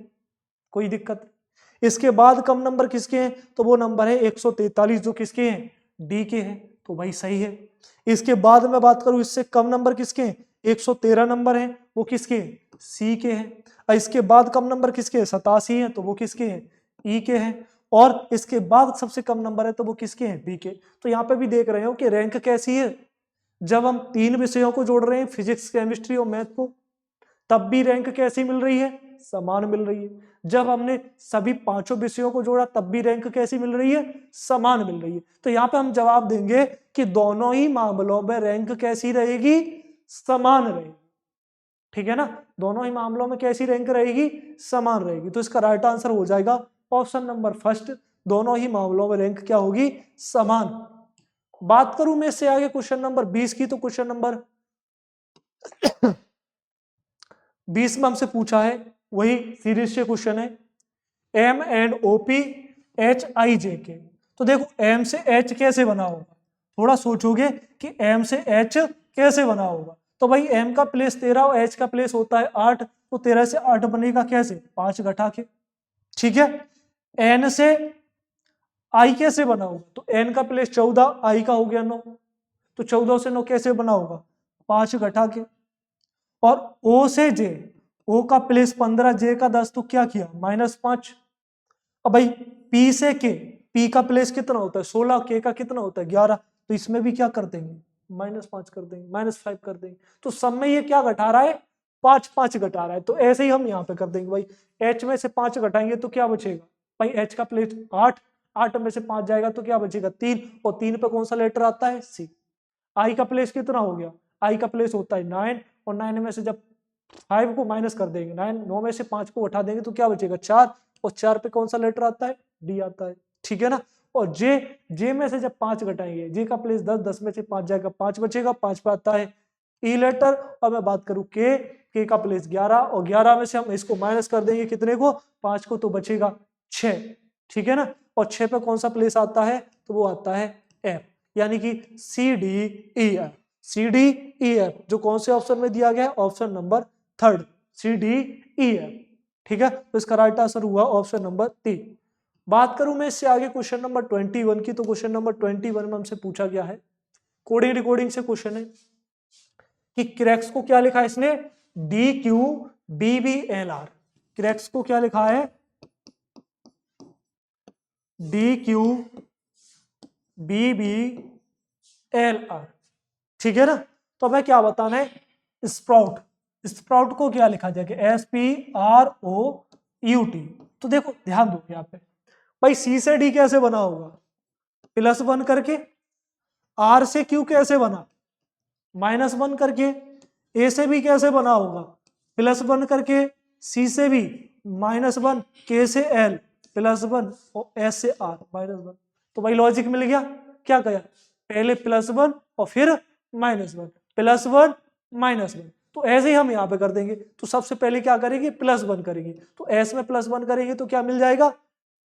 कोई दिक्कत नहीं। इसके बाद कम नंबर किसके हैं? तो वो नंबर है 143, जो किसके हैं? डी के हैं। तो भाई सही है। इसके बाद मैं बात करूं इससे कम नंबर किसके हैं? 113 नंबर हैं, वो किसके हैं? सी के हैं। और इसके बाद कम नंबर किसके हैं? 87 हैं, तो वो किसके हैं? ई के हैं। और इसके बाद सबसे कम नंबर है तो वो किसके हैं? बी के। तो यहाँ पे भी देख रहे हो कि रैंक कैसी है। जब हम 3 विषयों को जोड़ रहे हैं, फिजिक्स केमिस्ट्री और मैथ को, तब भी रैंक कैसी मिल रही है? समान मिल रही है। जब हमने सभी 5 विषयों को जोड़ा तब भी रैंक कैसी मिल रही है? समान मिल रही है। तो यहाँ पे हम जवाब देंगे कि दोनों ही मामलों में रैंक कैसी रहेगी? समान रहेगी, ठीक है ना। दोनों ही मामलों में कैसी रैंक रहेगी? समान रहेगी। तो इसका राइट आंसर हो जाएगा ऑप्शन नंबर फर्स्ट, दोनों ही मामलों में रैंक क्या होगी? समान। बात करूं मैं इससे आगे क्वेश्चन नंबर 20 की, तो क्वेश्चन नंबर 20 में हमसे पूछा है, वही सीरीज से क्वेश्चन है, M and O P H I J K. तो देखो एम से एच कैसे बना होगा, थोड़ा सोचोगे कि एम से एच कैसे बना होगा। तो भाई एम का प्लेस 13 और एच का प्लेस होता है 8, तो 13 से 8 बनेगा कैसे? 5 घटा के, ठीक है। एन से आई कैसे बना होगा? तो एन का प्लेस 14, आई का हो गया 9, तो 14 से 9 कैसे बना होगा? 5 घटा के। और ओ से जे, ओ का प्लेस 15, जे का 10, तो क्या किया? -5। अब भाई पी से के, पी का प्लेस कितना होता है? 16, के का कितना होता है? 11, तो इसमें भी क्या कर देंगे? -5 कर देंगे, -5 कर देंगे। तो सब में ये क्या घटा रहा है? 5 5 घटा रहा है। तो ऐसे ही हम यहाँ पे कर देंगे भाई, एच में से 5 घटाएंगे तो क्या बचेगा? भाई एच का प्लेस 8, 8 में से 5 जाएगा तो क्या बचेगा? 3, और 3 पे कौन सा लेटर आता है? सी। आई का प्लेस कितना हो गया? आई का प्लेस होता है 9, और 9 में से जब 5 को माइनस कर देंगे, 9 में से 5 को उठा देंगे तो क्या बचेगा? 4, और 4 पे कौन सा लेटर आता है? डी आता है, ठीक है ना। और जे में से जब 5 घटाएंगे, जे का प्लेस 10, 10 में से 5 जाएगा, 5 बचेगा, 5 पे आता है ई लेटर। और मैं बात करूं के का प्लेस 11, और 11 में से हम इसको माइनस कर देंगे कितने को? 5 को, तो बचेगा 6, ठीक है ना। और 6 पे कौन सा प्लेस आता है? तो वो आता है एफ, यानी कि C D E F. C D E F जो कौन से ऑप्शन में दिया गया है? Option number 3, C D E F, ठीक है। तो इसका राइट आंसर हुआ ऑप्शन नंबर 3। बात करूं मैं इससे आगे क्वेश्चन नंबर 21 की, तो क्वेश्चन नंबर 21 में हमसे पूछा गया है, कोडिंग रिकॉर्डिंग से क्वेश्चन है कि क्रैक्स को क्या लिखा है इसने? D Q B B L R. Cracks को क्या लिखा है? D Q B B L R, ठीक है ना। तो हमें क्या बताना है? स्प्राउट, स्प्राउट को क्या लिखा जाएगा? SPROUT। तो देखो ध्यान दो यहाँ पे, भाई सी से डी कैसे बना होगा? +1 करके। आर से क्यू कैसे बना? -1 करके। ए से बी कैसे बना होगा? +1 करके। सी से बी -1, के से एल +1 और S से R -1। तो भाई लॉजिक मिल गया। क्या कहा, पहले +1 और फिर -1, +1 -1। तो ऐसे ही हम यहाँ पे कर देंगे। तो सबसे पहले क्या करेंगे, +1 करेंगे। तो S में +1 करेंगे तो क्या मिल जाएगा,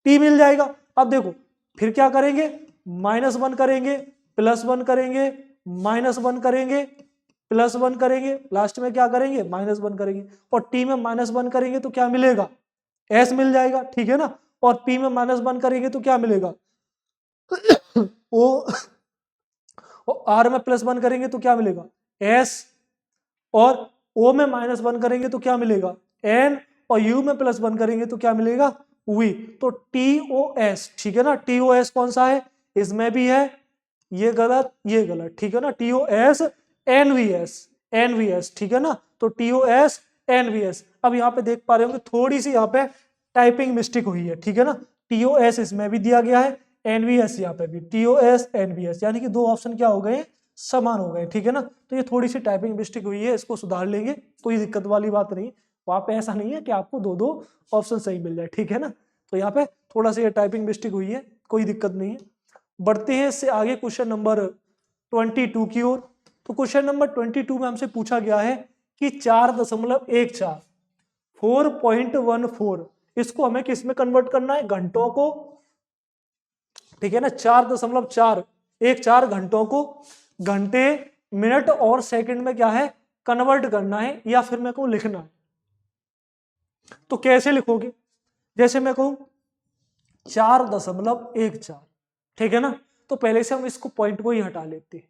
T मिल जाएगा। अब देखो फिर क्या करेंगे, -1 करेंगे, +1 करेंगे, -1 करेंगे, +1 करेंगे, लास्ट में क्या करेंगे, -1 करेंगे। और T में -1 करेंगे तो क्या मिलेगा, S मिल जाएगा, ठीक है ना। और P में -1 करेंगे तो क्या मिलेगा, O। और R में +1 करेंगे तो क्या मिलेगा, S। और O में -1 करेंगे तो क्या मिलेगा, N। और U में +1 करेंगे तो क्या मिलेगा, V। तो TOS, ठीक है ना। TOS कौन सा है, इसमें भी है, ये गलत ये गलत, ठीक है ना। TOS NVS, NVS, ठीक है ना। तो TOS NVS। अब यहाँ पे देख पा रहे होंगे थोड़ी सी यहाँ पे टाइपिंग मिस्टेक हुई है, ठीक है ना। TOS इसमें भी दिया गया है, NVS यहाँ पे भी, TOS NVS, यानी कि दो ऑप्शन क्या हो गए, समान हो गए, ठीक है ना। तो ये थोड़ी सी टाइपिंग मिस्टेक हुई है, इसको सुधार लेंगे, कोई दिक्कत वाली बात नहीं। वहां पे ऐसा नहीं है कि आपको दो दो ऑप्शन सही मिल जाए, ठीक है ना। तो यहाँ पे थोड़ा सा ये टाइपिंग मिस्टेक हुई है, कोई दिक्कत नहीं है। बढ़ते हैं इससे आगे क्वेश्चन नंबर 22 की ओर। तो क्वेश्चन नंबर 22 में हमसे पूछा गया है कि 4.14 4.14 इसको हमें किस में कन्वर्ट करना है, घंटों को, ठीक है ना। 4.414 घंटों को घंटे, मिनट और सेकंड में क्या है, कन्वर्ट करना है, या फिर मेरे को लिखना है। तो कैसे लिखोगे, जैसे मैं कहूं 4.14, ठीक है ना। तो पहले से हम इसको पॉइंट को ही हटा लेते हैं।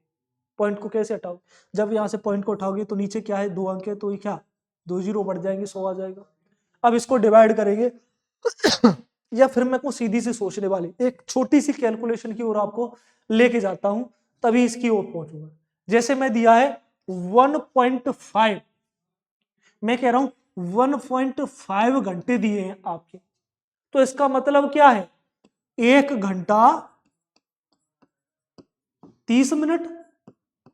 पॉइंट को कैसे हटाओ, जब यहां से पॉइंट को उठाओगे तो नीचे क्या है, 2 अंक है, तो ये क्या 2 जीरो बढ़ जाएंगे, 100 आ जाएगा। अब इसको डिवाइड करेंगे या फिर मैं को सीधी सी सोचने वाली एक छोटी सी कैलकुलेशन की ओर आपको लेके जाता हूं, तभी इसकी ओर पहुंचूंगा। जैसे मैं दिया है 1.5, मैं कह रहा हूं 1.5 घंटे दिए हैं आपके। तो इसका मतलब क्या है, 1 घंटा 30 मिनट।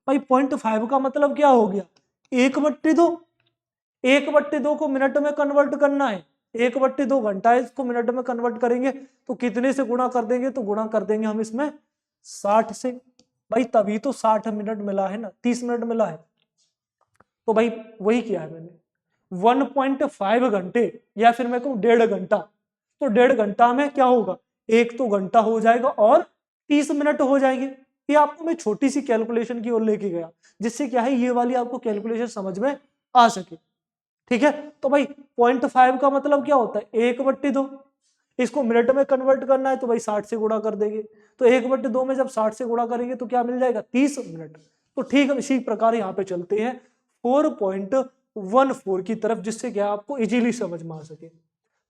भाई 0.5 का मतलब क्या हो गया, 1/2। 1/2 को मिनट में कन्वर्ट करना है, 1/2 घंटा है, इसको मिनट में कन्वर्ट करेंगे तो कितने से गुणा कर देंगे, तो गुणा कर देंगे हम इसमें 60 से। भाई तभी तो 60 मिनट मिला है ना, 30 मिनट मिला है। तो भाई वही किया है मैंने, 1.5 घंटे या फिर मैं कहूं 1.5 घंटा। तो 1.5 घंटा में क्या होगा, एक तो घंटा हो जाएगा और 30 मिनट हो जाएंगे। ये आपको मैं छोटी सी कैलकुलेशन की ओर लेके गया, जिससे क्या है ये वाली आपको कैलकुलेशन समझ में आ सके, ठीक है। तो भाई 0.5 का मतलब क्या होता है, 1/2। इसको मिनट में कन्वर्ट करना है तो भाई 60 से गुणा कर देंगे। तो 1/2 में जब 60 से गुणा करेंगे तो क्या मिल जाएगा, 30 मिनट। तो ठीक इसी प्रकार यहाँ पे चलते हैं 4.14 की तरफ, जिससे क्या आपको इजीली समझ में आ सके।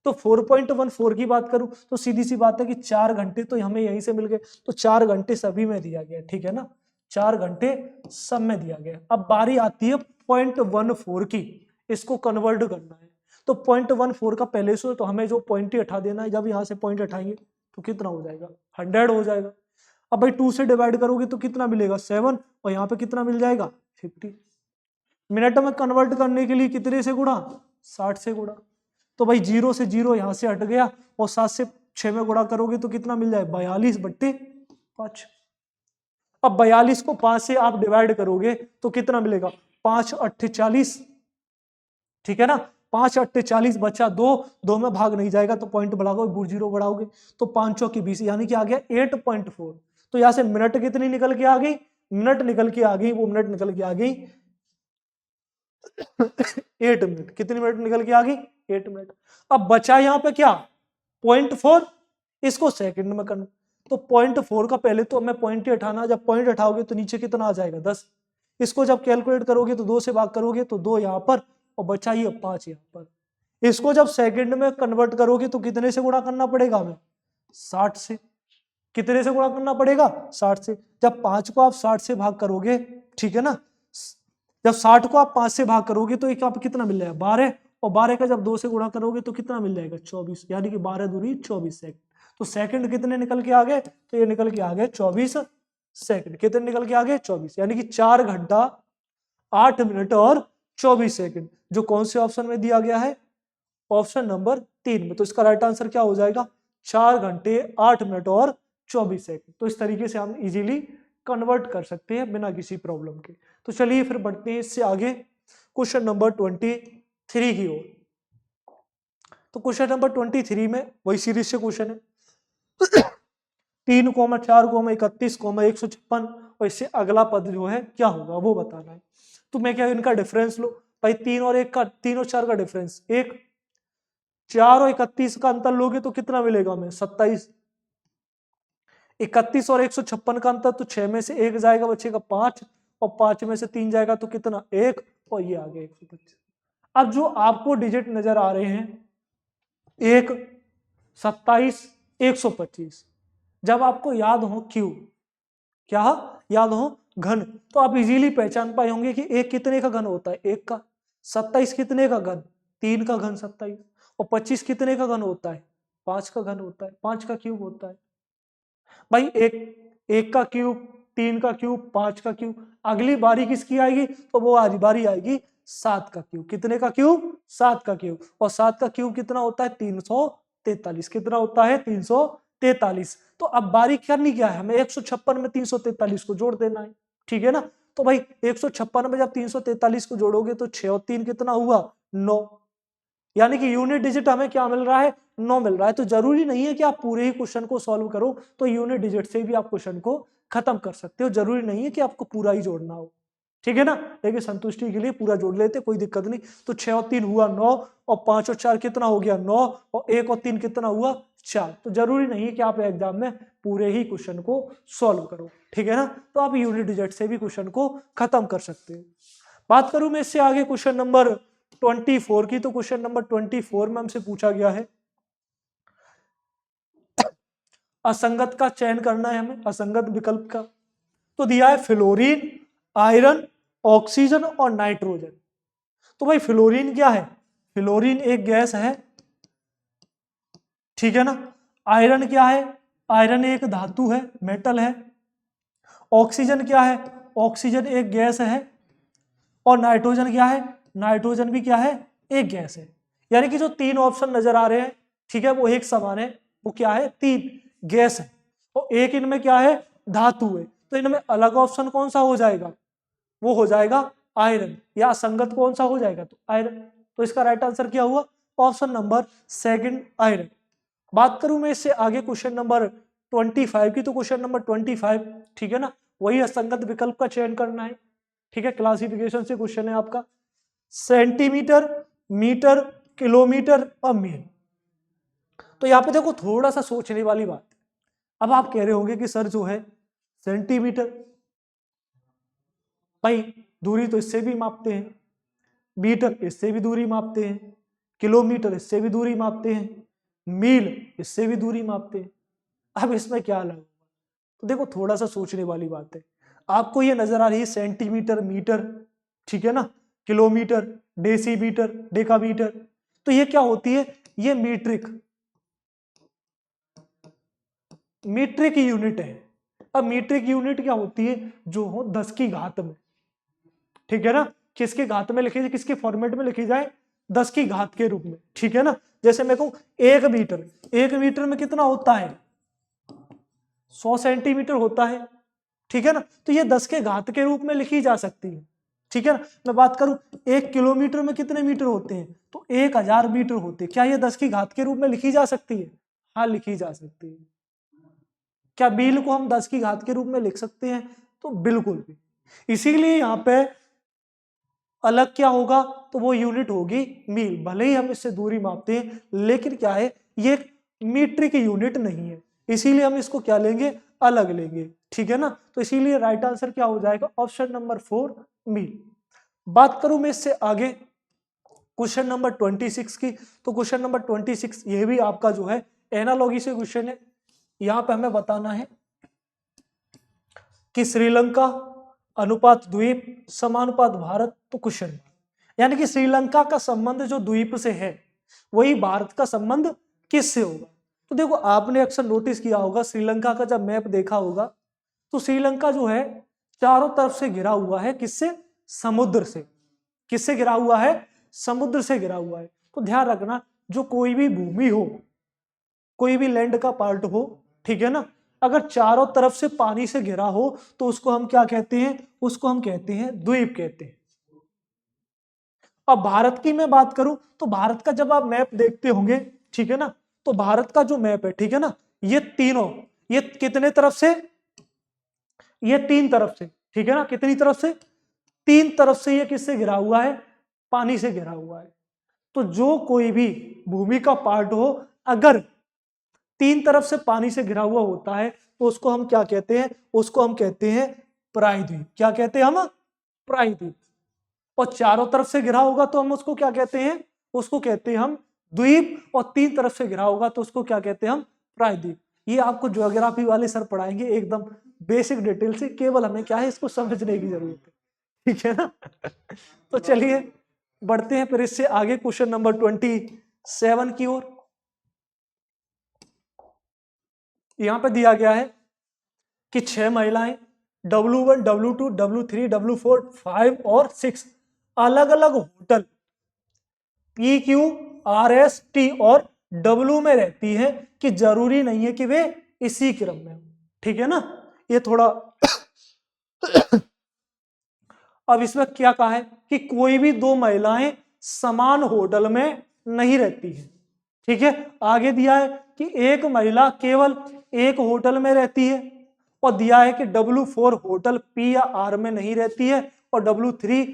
तो 4.14 की बात करूं तो सीधी सी बात है कि 4 घंटे तो हमें यहीं से मिल गए। तो 4 घंटे सभी में दिया गया, ठीक है ना, 4 घंटे सब में दिया गया। अब बारी आती है 0.14 की, इसको कन्वर्ट करना है। तो 0.14 का पहले से तो हमें जो पॉइंट ही हटा देना है, जब यहां से पॉइंट हटाएंगे तो कितना हो जाएगा, 100 हो जाएगा। अब भाई 2 से डिवाइड करोगे तो कितना मिलेगा, 7। और यहाँ पे कितना मिल जाएगा, 50। मिनट में कन्वर्ट करने के लिए कितने से गुणा, 60 से गुणा। तो भाई 0 से 0 यहां से हट गया, और 7 से 6 में गुणा करोगे तो कितना मिल जाए, 42/5। अब 42 को 5 से आप डिवाइड करोगे तो कितना मिलेगा, 5 8 40, ठीक है ना। 5 8 40 बचा 2, 2 में भाग नहीं जाएगा तो पॉइंट बढ़ाओगे, 0 बढ़ाओगे तो 5 चौक 20, यानी कि आ गया 8.4। तो यहां से मिनट कितनी निकल के आ गई, मिनट निकल के आ गई, वो मिनट निकल के आ गई 8 मिनट। कितनी मिनट निकल के आ गई, 8 मिनट। अब बचा यहां पे क्या, 0.4, इसको सेकंड में करना। तो 0.4 का पहले तो हमें पॉइंट ही हटाना, जब पॉइंट हटाओगे तो नीचे कितना आ जाएगा, 10। इसको जब कैलकुलेट करोगे तो 2 से भाग करोगे तो 2 यहां पर, और बचा ये 5 यहां पर। इसको जब सेकंड में कन्वर्ट करोगे तो कितने से गुणा करना पड़ेगा हमें, 60 से। कितने से गुणा करना पड़ेगा, 60 से। जब 5 को आप 60 से भाग करोगे, ठीक है ना, जब 60 को आप 5 से भाग करोगे तो एक आप कितना मिल जाएगा, 12। और 12 का जब 2 से गुणा करोगे तो कितना मिल जाएगा, 24, यानी कि 12 दूनी 24 सेकंड। तो सेकंड कितने निकल के आ गए, तो ये निकल के आ गए 24 सेकंड। कितने निकल के आ गए, 24, यानी कि 4 घंटा 8 मिनट और 24 सेकंड, जो कौन से ऑप्शन में दिया गया है, ऑप्शन नंबर 3 में। तो इसका राइट आंसर क्या हो जाएगा, 4 घंटे 8 मिनट और 24 सेकंड। तो इस तरीके से हम इजीली कन्वर्ट कर सकते हैं बिना किसी प्रॉब्लम के। तो चलिए फिर बढ़ते हैं इससे आगे क्वेश्चन नंबर 23 की ओर। तो क्वेश्चन नंबर 23 में वही सीरीज से क्वेश्चन है 3,4,31,156 और इससे अगला पद जो है क्या होगा वो बताना है। तो मैं क्या इनका डिफरेंस लो भाई, 3 और 4 का डिफरेंस 1, 4 और 31 का अंतर लोगे तो कितना मिलेगा हमें 27, 31 और 156 का अंतर तो 6 में से 1 जाएगा बचेगा 5 और 5 में से 3 जाएगा तो कितना 1 और ये आ गया 125। अब जो आपको डिजिट नजर आ रहे हैं 1, 27, 125, जब आपको याद हो क्यू, क्या याद हो घन, तो आप इजीली पहचान पाए होंगे कि 1 कितने का घन होता है 1 का, 27 कितने का घन 3 का घन 27 और 25 कितने का घन होता है 5 का घन होता है, 5 का क्यूब होता है भाई। एक का क्यूब, 3 का क्यूब, 5 का क्यूब। अगली बारी किसकी आएगी तो वो बारी आएगी 7 का क्यूब। कितने का क्यूब 7 का क्यूब। और 7 का क्यूब कितना होता है 343। कितना होता है 343। तो अब बारी करनी क्या है हमें 156 में 343 को जोड़ देना है, ठीक है ना। तो भाई 156 में जब 343 को जोड़ोगे तो 6 और 3 कितना हुआ 9, यानी कि यूनिट डिजिट हमें क्या मिल रहा है 9 मिल रहा है। तो जरूरी नहीं है कि आप पूरे ही क्वेश्चन को सॉल्व करो, तो यूनिट डिजिट से भी आप क्वेश्चन को खत्म कर सकते हो। जरूरी नहीं है कि आपको पूरा ही जोड़ना हो, ठीक है ना। लेकिन संतुष्टि के लिए पूरा जोड़ लेते कोई दिक्कत नहीं। तो 6 और 3 हुआ 9 और 5 और 4 कितना हो गया 9 और 1 और 3 कितना हुआ 4। तो जरूरी नहीं है कि आप एग्जाम में पूरे ही क्वेश्चन को सॉल्व करो, ठीक है ना। तो आप यूनिट डिजिट से भी क्वेश्चन को खत्म कर सकते हो। बात करूं मैं इससे आगे क्वेश्चन नंबर 24 की। तो क्वेश्चन नंबर 24 में हमसे पूछा गया है असंगत का चयन करना है हमें, असंगत विकल्प का। तो दिया है फ्लोरीन, आयरन, ऑक्सीजन और नाइट्रोजन। तो भाई फ्लोरीन क्या है, फ्लोरीन एक गैस है, ठीक है ना। आयरन क्या है, आयरन एक धातु है, मेटल है। ऑक्सीजन क्या है, ऑक्सीजन एक गैस है। और नाइट्रोजन क्या है, नाइट्रोजन भी क्या है एक गैस है। यानी कि जो 3 ऑप्शन नजर आ रहे हैं, ठीक है, वो एक समान है। वो क्या है 3 गैस है और एक इनमें क्या है धातु है। तो इनमें अलग ऑप्शन कौन सा हो जाएगा, वो हो जाएगा आयरन। या संगत कौन सा हो जाएगा तो आयरन। तो इसका राइट आंसर क्या हुआ ऑप्शन नंबर 2 आयरन। बात करूं मैं इससे आगे क्वेश्चन नंबर 25 की। तो क्वेश्चन नंबर 25, ठीक है ना, वही असंगत विकल्प का चयन करना है, ठीक है। क्लासिफिकेशन से क्वेश्चन है आपका, सेंटीमीटर, मीटर, किलोमीटर और मील। तो यहां पे देखो थोड़ा सा सोचने वाली बात है। अब आप कह रहे होंगे कि सर जो है सेंटीमीटर, भाई दूरी तो इससे भी मापते हैं, मीटर इससे भी दूरी मापते हैं, किलोमीटर इससे भी दूरी मापते हैं, मील इससे भी दूरी मापते हैं। अब इसमें क्या अलग, तो देखो थोड़ा सा सोचने वाली बात है। आपको ये नजर आ रही है सेंटीमीटर, मीटर, ठीक है ना, किलोमीटर, डेसीमीटर, डेकामीटर। तो ये क्या होती है, ये मीट्रिक, मीट्रिक यूनिट है। अब मीट्रिक यूनिट क्या होती है, जो हो 10 की घात में, ठीक है ना। किसके घात में लिखी जाए, किसके फॉर्मेट में लिखी जाए 10 की घात के रूप में, ठीक है ना। जैसे मैं कहूं 1 मीटर, 1 मीटर में कितना होता है 100 सेंटीमीटर होता है, ठीक है ना। तो ये 10 के घात के रूप में लिखी जा सकती है, ठीक है ना। मैं बात करूं 1 किलोमीटर में कितने मीटर होते हैं तो 1000 मीटर होते हैं। क्या ये 10 की घात के रूप में लिखी जा सकती है, हाँ लिखी जा सकती है। क्या मील को हम 10 की घात के रूप में लिख सकते हैं, तो बिल्कुल भी। इसीलिए यहां पे अलग क्या होगा, तो वो यूनिट होगी मील। भले ही हम इससे दूरी मापते हैं, लेकिन क्या है ये मीट्रिक यूनिट नहीं है, इसीलिए हम इसको क्या लेंगे अलग लेंगे, ठीक है ना। तो इसीलिए राइट आंसर क्या हो जाएगा ऑप्शन नंबर 4 मील। बात करूं मैं इससे आगे क्वेश्चन नंबर 26 की। तो क्वेश्चन नंबर 26 ये भी आपका जो है एनालॉगी से क्वेश्चन है। यहां पे हमें बताना है कि श्रीलंका अनुपात द्वीप समानुपात भारत। तो क्वेश्चन यानी कि श्रीलंका का संबंध जो द्वीप से है वही भारत का संबंध किससे होगा। तो देखो आपने अक्सर नोटिस किया होगा, श्रीलंका का जब मैप देखा होगा तो श्रीलंका जो है चारों तरफ से घिरा हुआ है, किससे समुद्र से। किससे घिरा हुआ है, समुद्र से घिरा हुआ है। तो ध्यान रखना जो कोई भी भूमि हो, कोई भी लैंड का पार्ट हो, ठीक है ना, अगर चारों तरफ से पानी से घिरा हो तो उसको हम क्या कहते हैं, उसको हम कहते हैं द्वीप कहते हैं। अब भारत की मैं बात करूं तो भारत का जब आप मैप देखते होंगे, ठीक है ना, तो भारत का जो मैप है, ठीक है ना, ये तीनों, ये कितने तरफ से, ये तीन तरफ से, ठीक है ना, कितनी तरफ से, तीन तरफ से ये किससे घिरा हुआ है, पानी से घिरा हुआ है। तो जो कोई भी भूमि का पार्ट हो अगर तीन तरफ से पानी से घिरा हुआ होता है तो उसको हम क्या कहते हैं, उसको हम कहते हैं प्रायद्वीप। क्या कहते हैं हम, प्रायद्वीप। और चारों तरफ से घिरा होगा तो हम उसको क्या कहते हैं, उसको कहते हैं हम द्वीप। और तीन तरफ से घिरा होगा तो उसको क्या कहते हैं हम, प्रायद्वीप। ये आपको ज्योग्राफी वाले सर पढ़ाएंगे एकदम बेसिक डिटेल से, केवल हमें क्या है इसको समझने की जरूरत है, ठीक है ना। तो चलिए बढ़ते हैं फिर इससे आगे क्वेश्चन नंबर 27 की ओर। यहां पे दिया गया है कि 6 महिलाएं W1, W2, W3, W4, 5 और 6 अलग अलग होटल PQRST और W में रहती हैं, कि जरूरी नहीं है कि वे इसी क्रम में हो, ठीक है ना। ये थोड़ा अब इसमें क्या कहा है कि कोई भी दो महिलाएं समान होटल में नहीं रहती है, ठीक है। आगे दिया है कि एक महिला केवल एक होटल में रहती है, और दिया है कि W4 होटल P या R में नहीं रहती है, और W3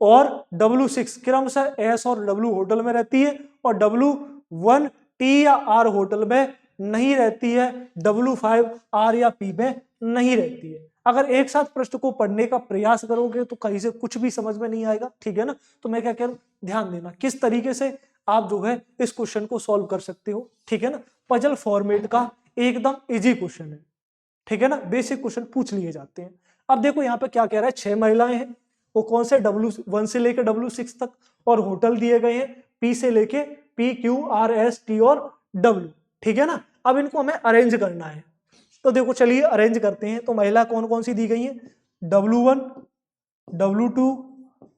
और W6 क्रमशः S और W होटल में रहती है, और W1 T या R होटल में नहीं रहती है, W5 R या P में नहीं रहती है। अगर एक साथ प्रश्न को पढ़ने का प्रयास करोगे तो कहीं से कुछ भी समझ में नहीं आएगा, ठीक है ना। तो मैं क्या कह रहा हूं, ध्यान देना किस तरीके से आप जो है इस क्वेश्चन को सॉल्व कर सकते हो, ठीक है ना। पजल फॉर्मेट का एकदम इजी क्वेश्चन है, ठीक है ना, बेसिक क्वेश्चन पूछ लिए जाते हैं। अब देखो यहाँ पे क्या कह रहा है, 6 महिलाएं हैं, वो कौन से W1 से लेकर W6 तक, और होटल दिए गए हैं P से लेके PQRST और W, ठीक है ना। अब इनको हमें अरेंज करना है, तो देखो चलिए अरेंज करते हैं। तो महिला कौन कौन सी दी गई है, W1, W2,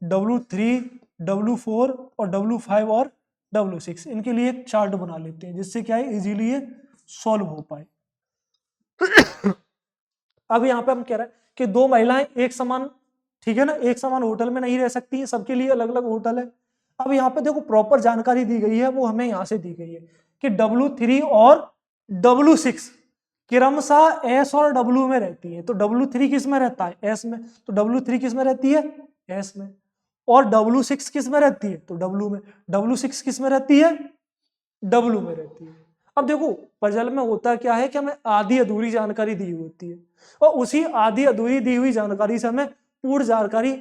W3, W4 और W5 और W6। इनके लिए एक चार्ट बना लेते हैं जिससे क्या है इजीली ये सॉल्व हो पाए। अब यहाँ पे हम कह रहे हैं कि दो महिलाएं एक समान, ठीक है ना, एक समान होटल में नहीं रह सकती है, सबके लिए अलग अलग होटल है। अब यहाँ पे देखो प्रॉपर जानकारी दी गई है, वो हमें यहाँ से दी गई है कि W3 और W6 क्रमशः S और W में रहती है। तो W3 किस में रहता है, S में, तो W3 किस में रहती है, S में। और W6 किस में रहती है, तो W में। W6 किस में रहती है, W में रहती है। अब देखो पजल में होता क्या है कि हमें आधी अधूरी जानकारी दी होती है, और उसी आधी अधूरी दी हुई जानकारी से हमें पूर्ण जानकारी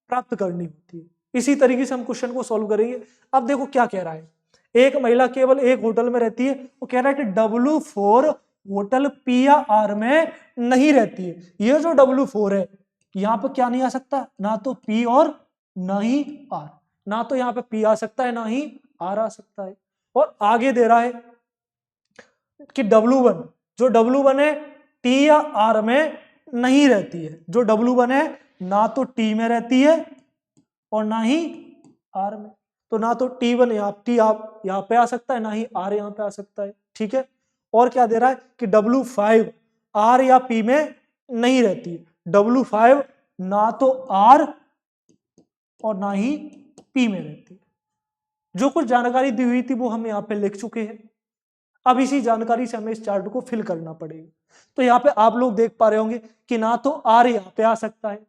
प्राप्त करनी होती है। इसी तरीके से हम क्वेश्चन को सॉल्व करेंगे। अब देखो क्या कह रहा है, एक महिला केवल एक होटल में रहती है, वो कह रहा है कि W4 होटल P या R में नहीं रहती है। ये जो W4 है यहाँ पे क्या नहीं आ सकता, ना तो P और ना ही R, ना तो यहाँ पे P आ सकता है ना ही R आ सकता है। और आगे दे रहा है कि W1, जो W1 है T या R में नहीं रहती है। जो W1 है ना तो T में रहती है और ना ही R में। तो ना तो T1 T आप यहाँ पे आ सकता है, ना ही R यहाँ पे आ सकता है, ठीक है। और क्या दे रहा है कि W5 R या P में नहीं रहती। W5 ना तो R और ना ही P में रहती। जो कुछ जानकारी दी हुई थी वो हम यहाँ पे लिख चुके हैं। अब इसी जानकारी से हमें इस चार्ट को फिल करना पड़ेगा। तो यहाँ पे आप लोग देख पा रहे होंगे कि ना तो R यहाँ पे आ सकता है,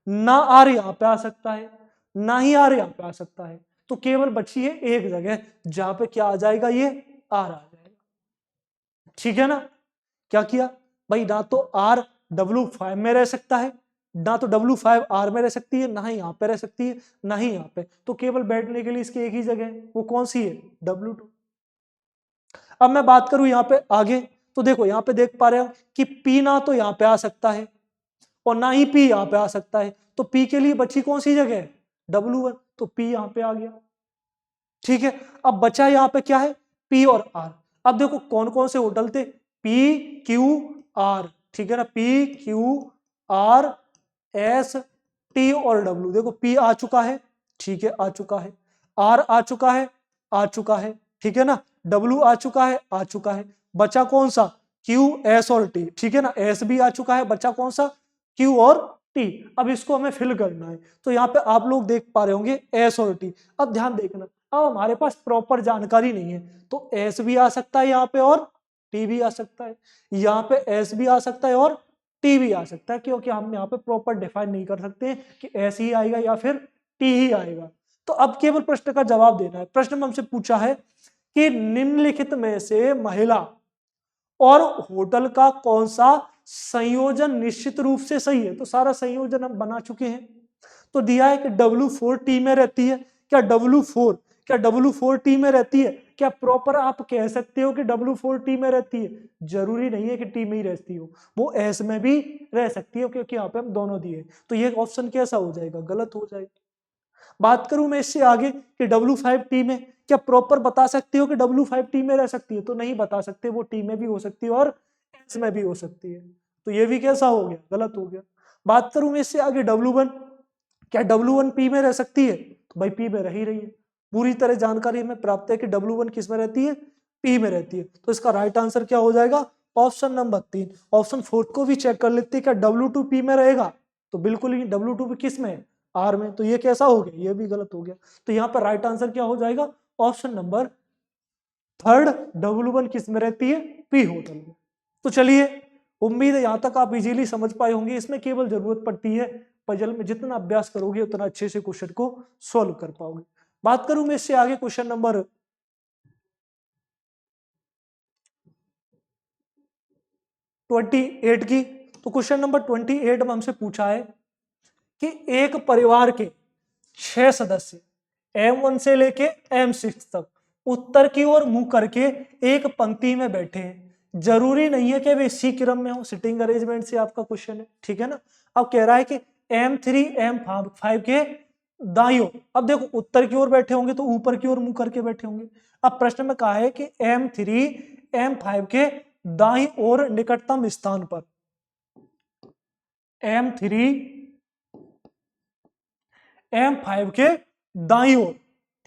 ना R यहाँ पे आ सकता है, ना ही R यहाँ पे आ सकता है। तो केवल बची है एक जगह जहां पे क्या आ जाएगा, ये R आ जाएगा, ठीक है ना। क्या किया भाई, ना तो R W5 में रह सकता है, ना तो W5 R में रह सकती है, ना ही यहाँ पे रह सकती है, ना ही यहाँ पे। तो केवल बैठने के लिए इसकी एक ही जगह है, वो कौन सी है, W2। अब मैं बात करूं यहाँ पे आगे, तो देखो यहाँ पे देख पा रहे हो कि P ना तो यहाँ पे आ सकता है और ना ही P यहाँ पे आ सकता है। तो P के लिए बची कौन सी जगह है, W1। तो P यहाँ पे आ गया, ठीक है। अब बचा यहाँ पे क्या है, P और R। अब देखो कौन कौन से होटल थे, P Q R, ठीक है ना, P Q R S T और W। देखो P आ चुका है, ठीक है, आ चुका है, R आ चुका है, आ चुका है, ठीक है ना, डब्ल्यू आ चुका है, बचा कौन सा, क्यू, एस और टी, ठीक है ना, एस भी आ चुका है, बचा कौन सा, क्यू और टी। अब इसको हमें फिल करना है, तो यहाँ पे आप लोग देख पा रहे होंगे एस और टी। अब ध्यान देखना, अब हमारे पास प्रॉपर जानकारी नहीं है, तो एस भी आ सकता है यहाँ पे और टी भी आ सकता है, यहाँ पे एस भी आ सकता है और टी भी आ सकता है, क्योंकि हम यहाँ पे प्रॉपर डिफाइन नहीं कर सकते कि एस ही आएगा या फिर टी ही आएगा। तो अब केवल प्रश्न का जवाब देना है। प्रश्न में हमसे पूछा है कि निम्नलिखित में से महिला और होटल का कौन सा संयोजन निश्चित रूप से सही है, तो सारा संयोजन हम बना चुके हैं। तो दिया है कि W4 टी में रहती है, क्या W4 टी में रहती है, क्या प्रॉपर आप कह सकते हो कि W4 टी में रहती है, जरूरी नहीं है कि टी में ही रहती हो, वो एस में भी रह सकती है, क्योंकि यहाँ पे हम दोनों दिए, तो ये ऑप्शन कैसा हो जाएगा, गलत हो जाएगा। बात करूं मैं इससे आगे कि W5 टी में, क्या प्रॉपर बता सकते हो कि W5 टी में रह सकती है, तो नहीं बता सकते, वो टी में भी हो सकती है और एस में भी हो सकती है, तो ये भी कैसा हो गया, गलत हो गया। बात करूं मैं इससे आगे W1, क्या W1 पी में रह सकती है, तो भाई पी में रह ही रही है, पूरी तरह जानकारी हमें प्राप्त है कि W1 किस में रहती है, पी में रहती है, तो इसका राइट आंसर क्या हो जाएगा, ऑप्शन नंबर 3। ऑप्शन 4 को भी चेक कर लेते हैं, क्या W2 पी में रहेगा, तो बिल्कुल ही W2 किस में है, आर में, तो ये कैसा हो गया, ये भी गलत हो गया। तो यहाँ पर राइट आंसर क्या हो जाएगा, ऑप्शन नंबर 3, W1 किस में रहती है, पी होटल में। तो चलिए, उम्मीद है यहाँ तक आप इजीली समझ पाए होंगे। इसमें केवल जरूरत पड़ती है पजल में, जितना अभ्यास करोगे उतना अच्छे से क्वेश्चन को सॉल्व कर पाओगे। बात करूं मैं इससे आगे क्वेश्चन नंबर 28 की, तो क्वेश्चन नंबर 28 में हमसे पूछा है कि एक परिवार के 6 सदस्य M1 से लेके M6 तक उत्तर की ओर मुंह करके एक पंक्ति में बैठे हैं। जरूरी नहीं है कि वे इसी क्रम में हो, सिटिंग अरेंजमेंट से आपका क्वेश्चन है, ठीक है ना। अब कह रहा है कि M3 M5 के दाईं ओर, अब देखो उत्तर की ओर बैठे होंगे तो ऊपर की ओर मुंह करके बैठे होंगे। अब प्रश्न में कहा है कि M3 M5 के दाईं ओर निकटतम स्थान पर, M3 M5 के दाईं ओर,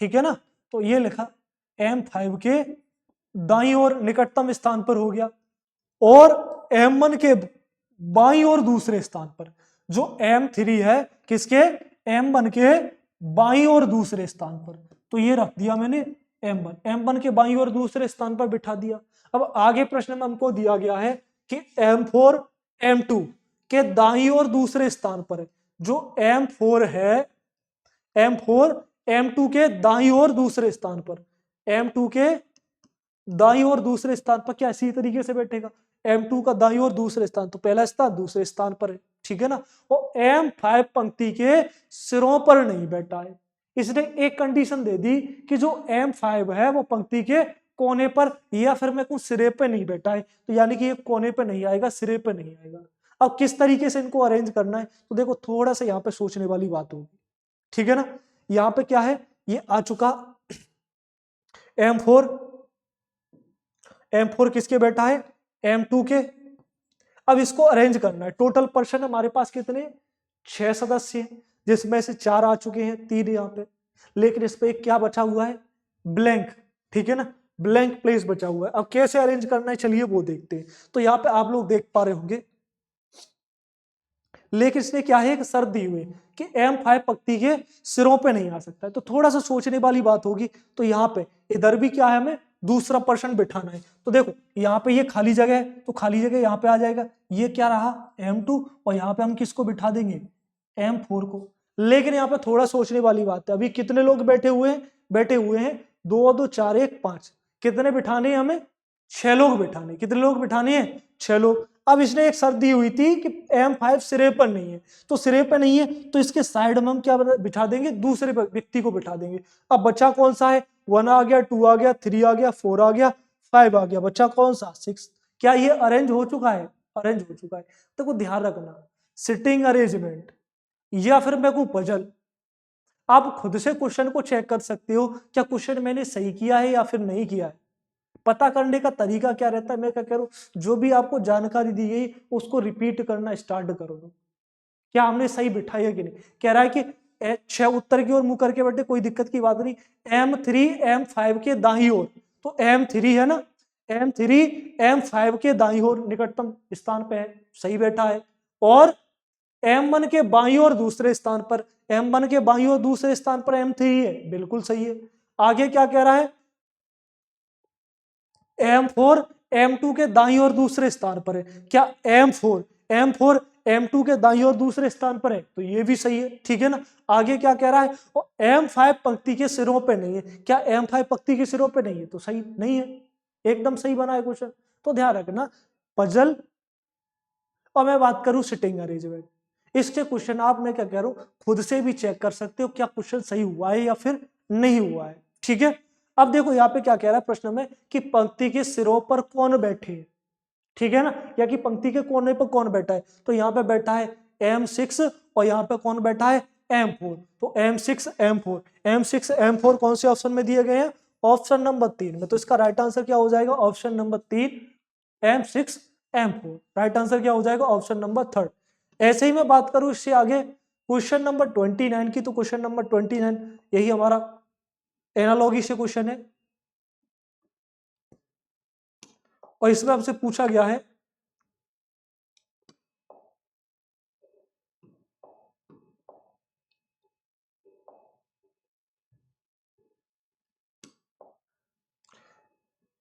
ठीक है ना, तो ये लिखा M5 के दाईं ओर निकटतम स्थान पर हो गया, और M1 के बाईं ओर दूसरे स्थान पर, जो M3 है किसके, M1 के बाईं ओर दूसरे स्थान पर, तो ये रख दिया मैंने M1 के बाईं ओर दूसरे स्थान पर बिठा दिया। अब आगे प्रश्न में हमको दिया गया है कि M4 M2 के दाईं ओर दूसरे स्थान पर है, जो M4 है M4 M2 के दाईं ओर दूसरे स्थान पर, M2 के दाईं ओर दूसरे स्थान पर क्या इसी तरीके से बैठेगा, M2 का दाईं ओर दूसरे स्थान, तो पहला स्थान दूसरे स्थान पर है, ठीक है ना। वो M5 पंक्ति के सिरों पर नहीं बैठा है, इसने एक कंडीशन दे दी कि जो M5 है वो पंक्ति के कोने पर या फिर मैं कहूं सिरे पे नहीं बैठा है, तो यानी कि ये कोने पे नहीं आएगा, सिरे पे नहीं आएगा। अब किस तरीके से इनको अरेंज करना है, तो देखो थोड़ा सा यहाँ पे सोचने वाली बात होगी, ठीक है ना। यहाँ पे क्या है, ये आ चुका M4 किसके बैठा है, M2 के। अब इसको अरेंज करना है, टोटल पर्सन हमारे पास कितने, 6 सदस्य हैं, जिसमें से 4 आ चुके हैं, 3 यहाँ पे, लेकिन इस पे एक क्या बचा हुआ है, ब्लैंक, ठीक है ना, ब्लैंक प्लेस बचा हुआ है। अब कैसे अरेंज करना है, चलिए वो देखते हैं। तो यहाँ पे आप लोग देख पा रहे होंगे, लेकिन इसने क्या है, एक शर्त दी हुई है कि M5 पंक्ति के सिरों पे नहीं आ सकता है, तो थोड़ा सा सोचने वाली बात होगी। तो यहाँ पे इधर भी क्या है, हमें दूसरा पर्सन बिठाना है, तो देखो यहाँ पे ये खाली जगह है, तो खाली जगह यहाँ पे आ जाएगा, ये क्या रहा M2, और यहाँ पे हम किसको बिठा देंगे, M4 को। लेकिन यहाँ पे थोड़ा सोचने वाली बात है, अभी कितने लोग बैठे हुए हैं, 2 2 4 1 5, कितने बिठाने हैं हमें, 6 लोग बिठाने, कितने लोग बिठाने हैं, 6 लोग। अब इसने एक शर्त दी हुई थी कि M5 सिरे पर नहीं है, तो सिरे पर नहीं है तो इसके साइड में हम क्या बिठा देंगे, दूसरे व्यक्ति को बिठा देंगे। अब बचा कौन सा है, 1 आ गया, 2 आ गया, 3 आ गया, 4 आ गया, 5 आ गया, बचा कौन सा, 6। क्या ये अरेंज हो चुका है, अरेंज हो चुका है। तो ध्यान रखना, सिटिंग अरेंजमेंट या फिर मैं कहूं पजल, आप खुद से क्वेश्चन को चेक कर सकते हो, क्या क्वेश्चन मैंने सही किया है या फिर नहीं किया है। पता करने का तरीका क्या रहता है, मैं क्या कह रहा हूं, जो भी आपको जानकारी दी गई उसको रिपीट करना स्टार्ट करो, क्या हमने सही बिठाई है कि नहीं। कह रहा है कि 6 उत्तर की ओर मुंह करके बैठे, कोई दिक्कत की बात नहीं, M3 M5 के दाईं ओर, तो M3 है ना, M3 M5 के दाईं ओर निकटतम स्थान पे है, सही बैठा है। और M1 के बाईं ओर दूसरे स्थान पर, M1 के बाईं ओर दूसरे स्थान पर M3 है, बिल्कुल सही है। आगे क्या कह रहा है, M4 M2 के दाईं ओर दूसरे स्थान पर है, क्या M4 M2 के दाईं ओर दूसरे स्थान पर है, तो ये भी सही है, ठीक है ना। आगे क्या कह रहा है, M5 पंक्ति के सिरों पे नहीं है, क्या M5 पंक्ति के सिरों पे नहीं है, तो सही नहीं है, एकदम सही बना है क्वेश्चन। तो ध्यान रखना पजल। और मैं बात करूं सिटिंग अरेंजमेंट, इसके क्वेश्चन आप, मैं क्या कह रहा हूं, खुद से भी चेक कर सकते हो क्या क्वेश्चन सही हुआ है या फिर नहीं हुआ है, ठीक है। अब देखो यहाँ पे क्या कह रहा है प्रश्न में कि पंक्ति के सिरों पर कौन बैठे, ठीक है ना, या कि पंक्ति के कोने पर कौन बैठा है, तो यहाँ पे बैठा है M6 और यहाँ पे कौन बैठा है M4, तो M6 M4 कौन से ऑप्शन में दिए गए हैं, ऑप्शन नंबर 3 में। तो इसका राइट आंसर क्या हो जाएगा, option number 3 M6 M4, right answer क्या हो जाएगा, ऑप्शन नंबर 3। ऐसे ही मैं बात करूं इससे आगे क्वेश्चन नंबर 29 की, तो क्वेश्चन नंबर 29 यही हमारा एनालॉगी से क्वेश्चन है और इसमें हमसे पूछा गया है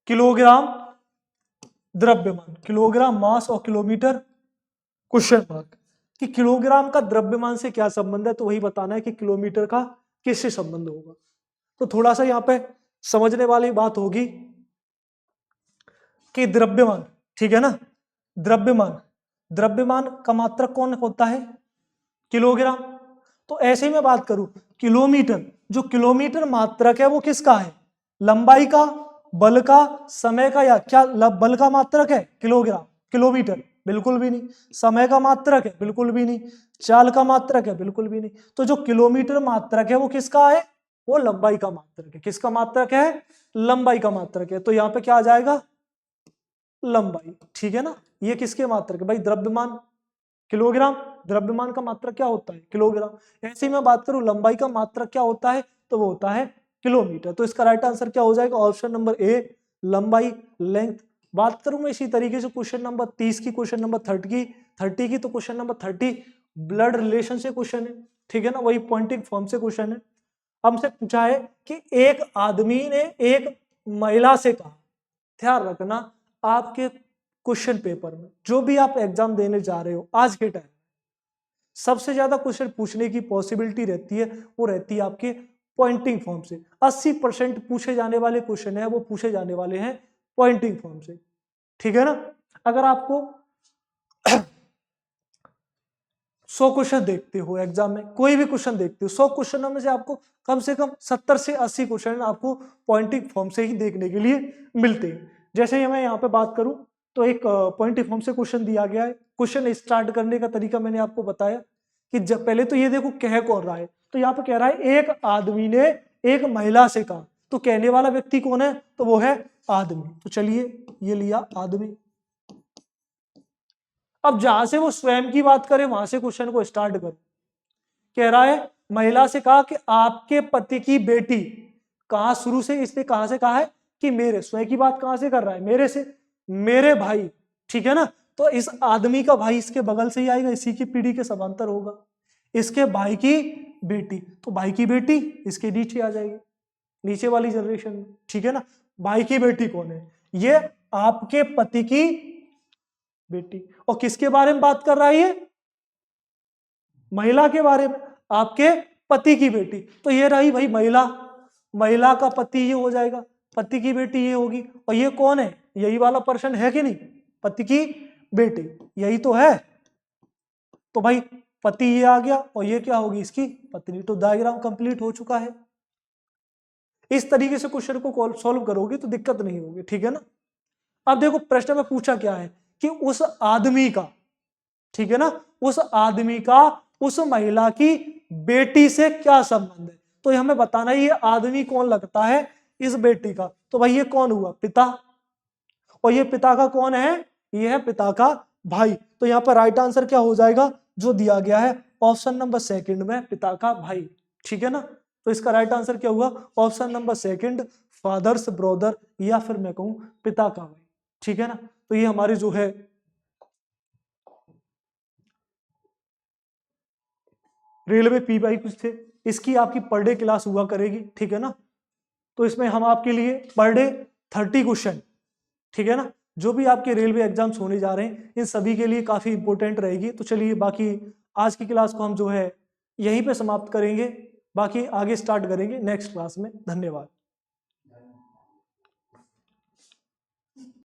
किलोग्राम द्रव्यमान, किलोग्राम मास और किलोमीटर क्वेश्चन मार्क, कि किलोग्राम का द्रव्यमान से क्या संबंध है, तो वही बताना है कि किलोमीटर का किससे संबंध होगा। तो थोड़ा सा यहाँ पे समझने वाली बात होगी कि द्रव्यमान, ठीक है ना, द्रव्यमान का मात्रक कौन होता है, किलोग्राम। तो ऐसे ही मैं बात करूं किलोमीटर, जो किलोमीटर मात्रक है वो किसका है, लंबाई का, बल का, समय का, या क्या बल का मात्रक है किलोग्राम, किलोमीटर बिल्कुल भी नहीं, समय का मात्रक है बिल्कुल भी नहीं, चाल का मात्रक है बिल्कुल भी नहीं। तो जो किलोमीटर मात्रक है वो किसका है, वो लंबाई का मात्रक है, किसका मात्रक है, लंबाई का मात्रक है। तो यहाँ पे क्या आ जाएगा, लंबाई, ठीक है ना। ये किसके मात्रक है भाई, द्रव्यमान, किलोग्राम, द्रव्यमान का मात्रक क्या होता है, किलोग्राम। ऐसे ही मैं बात करूं लंबाई का मात्रक क्या होता है, तो वो होता है किलोमीटर। तो इसका राइट आंसर क्या हो जाएगा, ऑप्शन नंबर ए, लंबाई, लेंथ। बात करूं मैं इसी तरीके से क्वेश्चन नंबर 30 की, क्वेश्चन नंबर 30 की, तो क्वेश्चन नंबर 30 ब्लड रिलेशन से क्वेश्चन है, ठीक है ना, वही पॉइंटिंग फॉर्म से क्वेश्चन है। हमसे पूछा है कि एक आदमी ने एक महिला से कहा, ध्यान रखना आपके क्वेश्चन पेपर में जो भी आप एग्जाम देने जा रहे हो आज के टाइम, सबसे ज्यादा क्वेश्चन पूछने की पॉसिबिलिटी रहती है, वो रहती है आपके पॉइंटिंग फॉर्म से। 80% पूछे जाने वाले क्वेश्चन है वो पूछे जाने वाले हैं पॉइंटिंग फॉर्म से, ठीक है ना। अगर आपको 100 क्वेश्चन देखते हो एग्जाम में, कोई भी क्वेश्चन देखते हो, 100 क्वेश्चनों में से आपको कम से कम 70 से 80 क्वेश्चन आपको पॉइंटिंग फॉर्म से ही देखने के लिए मिलते हैं। जैसे ही मैं यहाँ पे बात करूं तो एक पॉइंटिंग फॉर्म से क्वेश्चन दिया गया है। क्वेश्चन स्टार्ट करने का तरीका मैंने आपको बताया कि जब पहले तो ये देखो कह कौन रहा है, तो यहाँ पे कह रहा है एक आदमी ने एक महिला से कहा, तो कहने वाला व्यक्ति कौन है, तो वो है आदमी। तो चलिए ये लिया आदमी। अब जहां से वो स्वयं की बात करे वहां से क्वेश्चन को स्टार्ट करो। कह रहा है महिला से कहा कि आपके पति की बेटी, कहा शुरू से, इसने कहां से कहा है कि मेरे, स्वयं की बात कहां से कर रहा है, मेरे से, मेरे भाई, ठीक है ना। तो इस आदमी का भाई इसके बगल से ही आएगा, इसी की पीढ़ी के समांतर होगा। इसके भाई की बेटी, तो भाई की बेटी इसके नीचे आ जाएगी, नीचे वाली जनरेशन में, ठीक है ना। भाई की बेटी कौन है, ये आपके पति की बेटी। और किसके बारे में बात कर रहा है ये, महिला के बारे में, आपके पति की बेटी। तो ये रही भाई महिला, महिला का पति ये हो जाएगा, पति की बेटी ये होगी, और ये कौन है, यही वाला पर्सन है कि नहीं, पति की बेटी, यही तो है। तो भाई पति ये आ गया और ये क्या होगी, इसकी पत्नी। तो डायग्राम कंप्लीट हो चुका है। इस तरीके से क्वेश्चन को सॉल्व करोगे तो दिक्कत नहीं होगी, ठीक है ना। अब देखो प्रश्न में पूछा क्या है कि उस आदमी का, ठीक है ना, उस आदमी का उस महिला की बेटी से क्या संबंध है। तो ये हमें बताना है ये आदमी कौन लगता है इस बेटी का। तो भाई ये कौन हुआ, पिता, और ये पिता का कौन है, ये है पिता का भाई। तो यहाँ पर राइट आंसर क्या हो जाएगा, जो दिया गया है ऑप्शन नंबर 2 में, पिता का भाई, ठीक है ना। तो इसका राइट आंसर क्या हुआ? Option number second, fathers brother, या फिर मैं कहूं पिता का भाई। ठीक है ना, तो ये हमारी जो है रेलवे पीवाई कुछ थे, इसकी आपकी पर डे क्लास हुआ करेगी। ठीक है ना, तो इसमें हम आपके लिए पर डे 30 क्वेश्चन, ठीक है ना, जो भी आपके रेलवे एग्जाम्स होने जा रहे हैं इन सभी के लिए काफी इंपॉर्टेंट रहेगी। तो चलिए बाकी आज की क्लास को हम जो है यहीं पे समाप्त करेंगे, बाकी आगे स्टार्ट करेंगे नेक्स्ट क्लास में। धन्यवाद।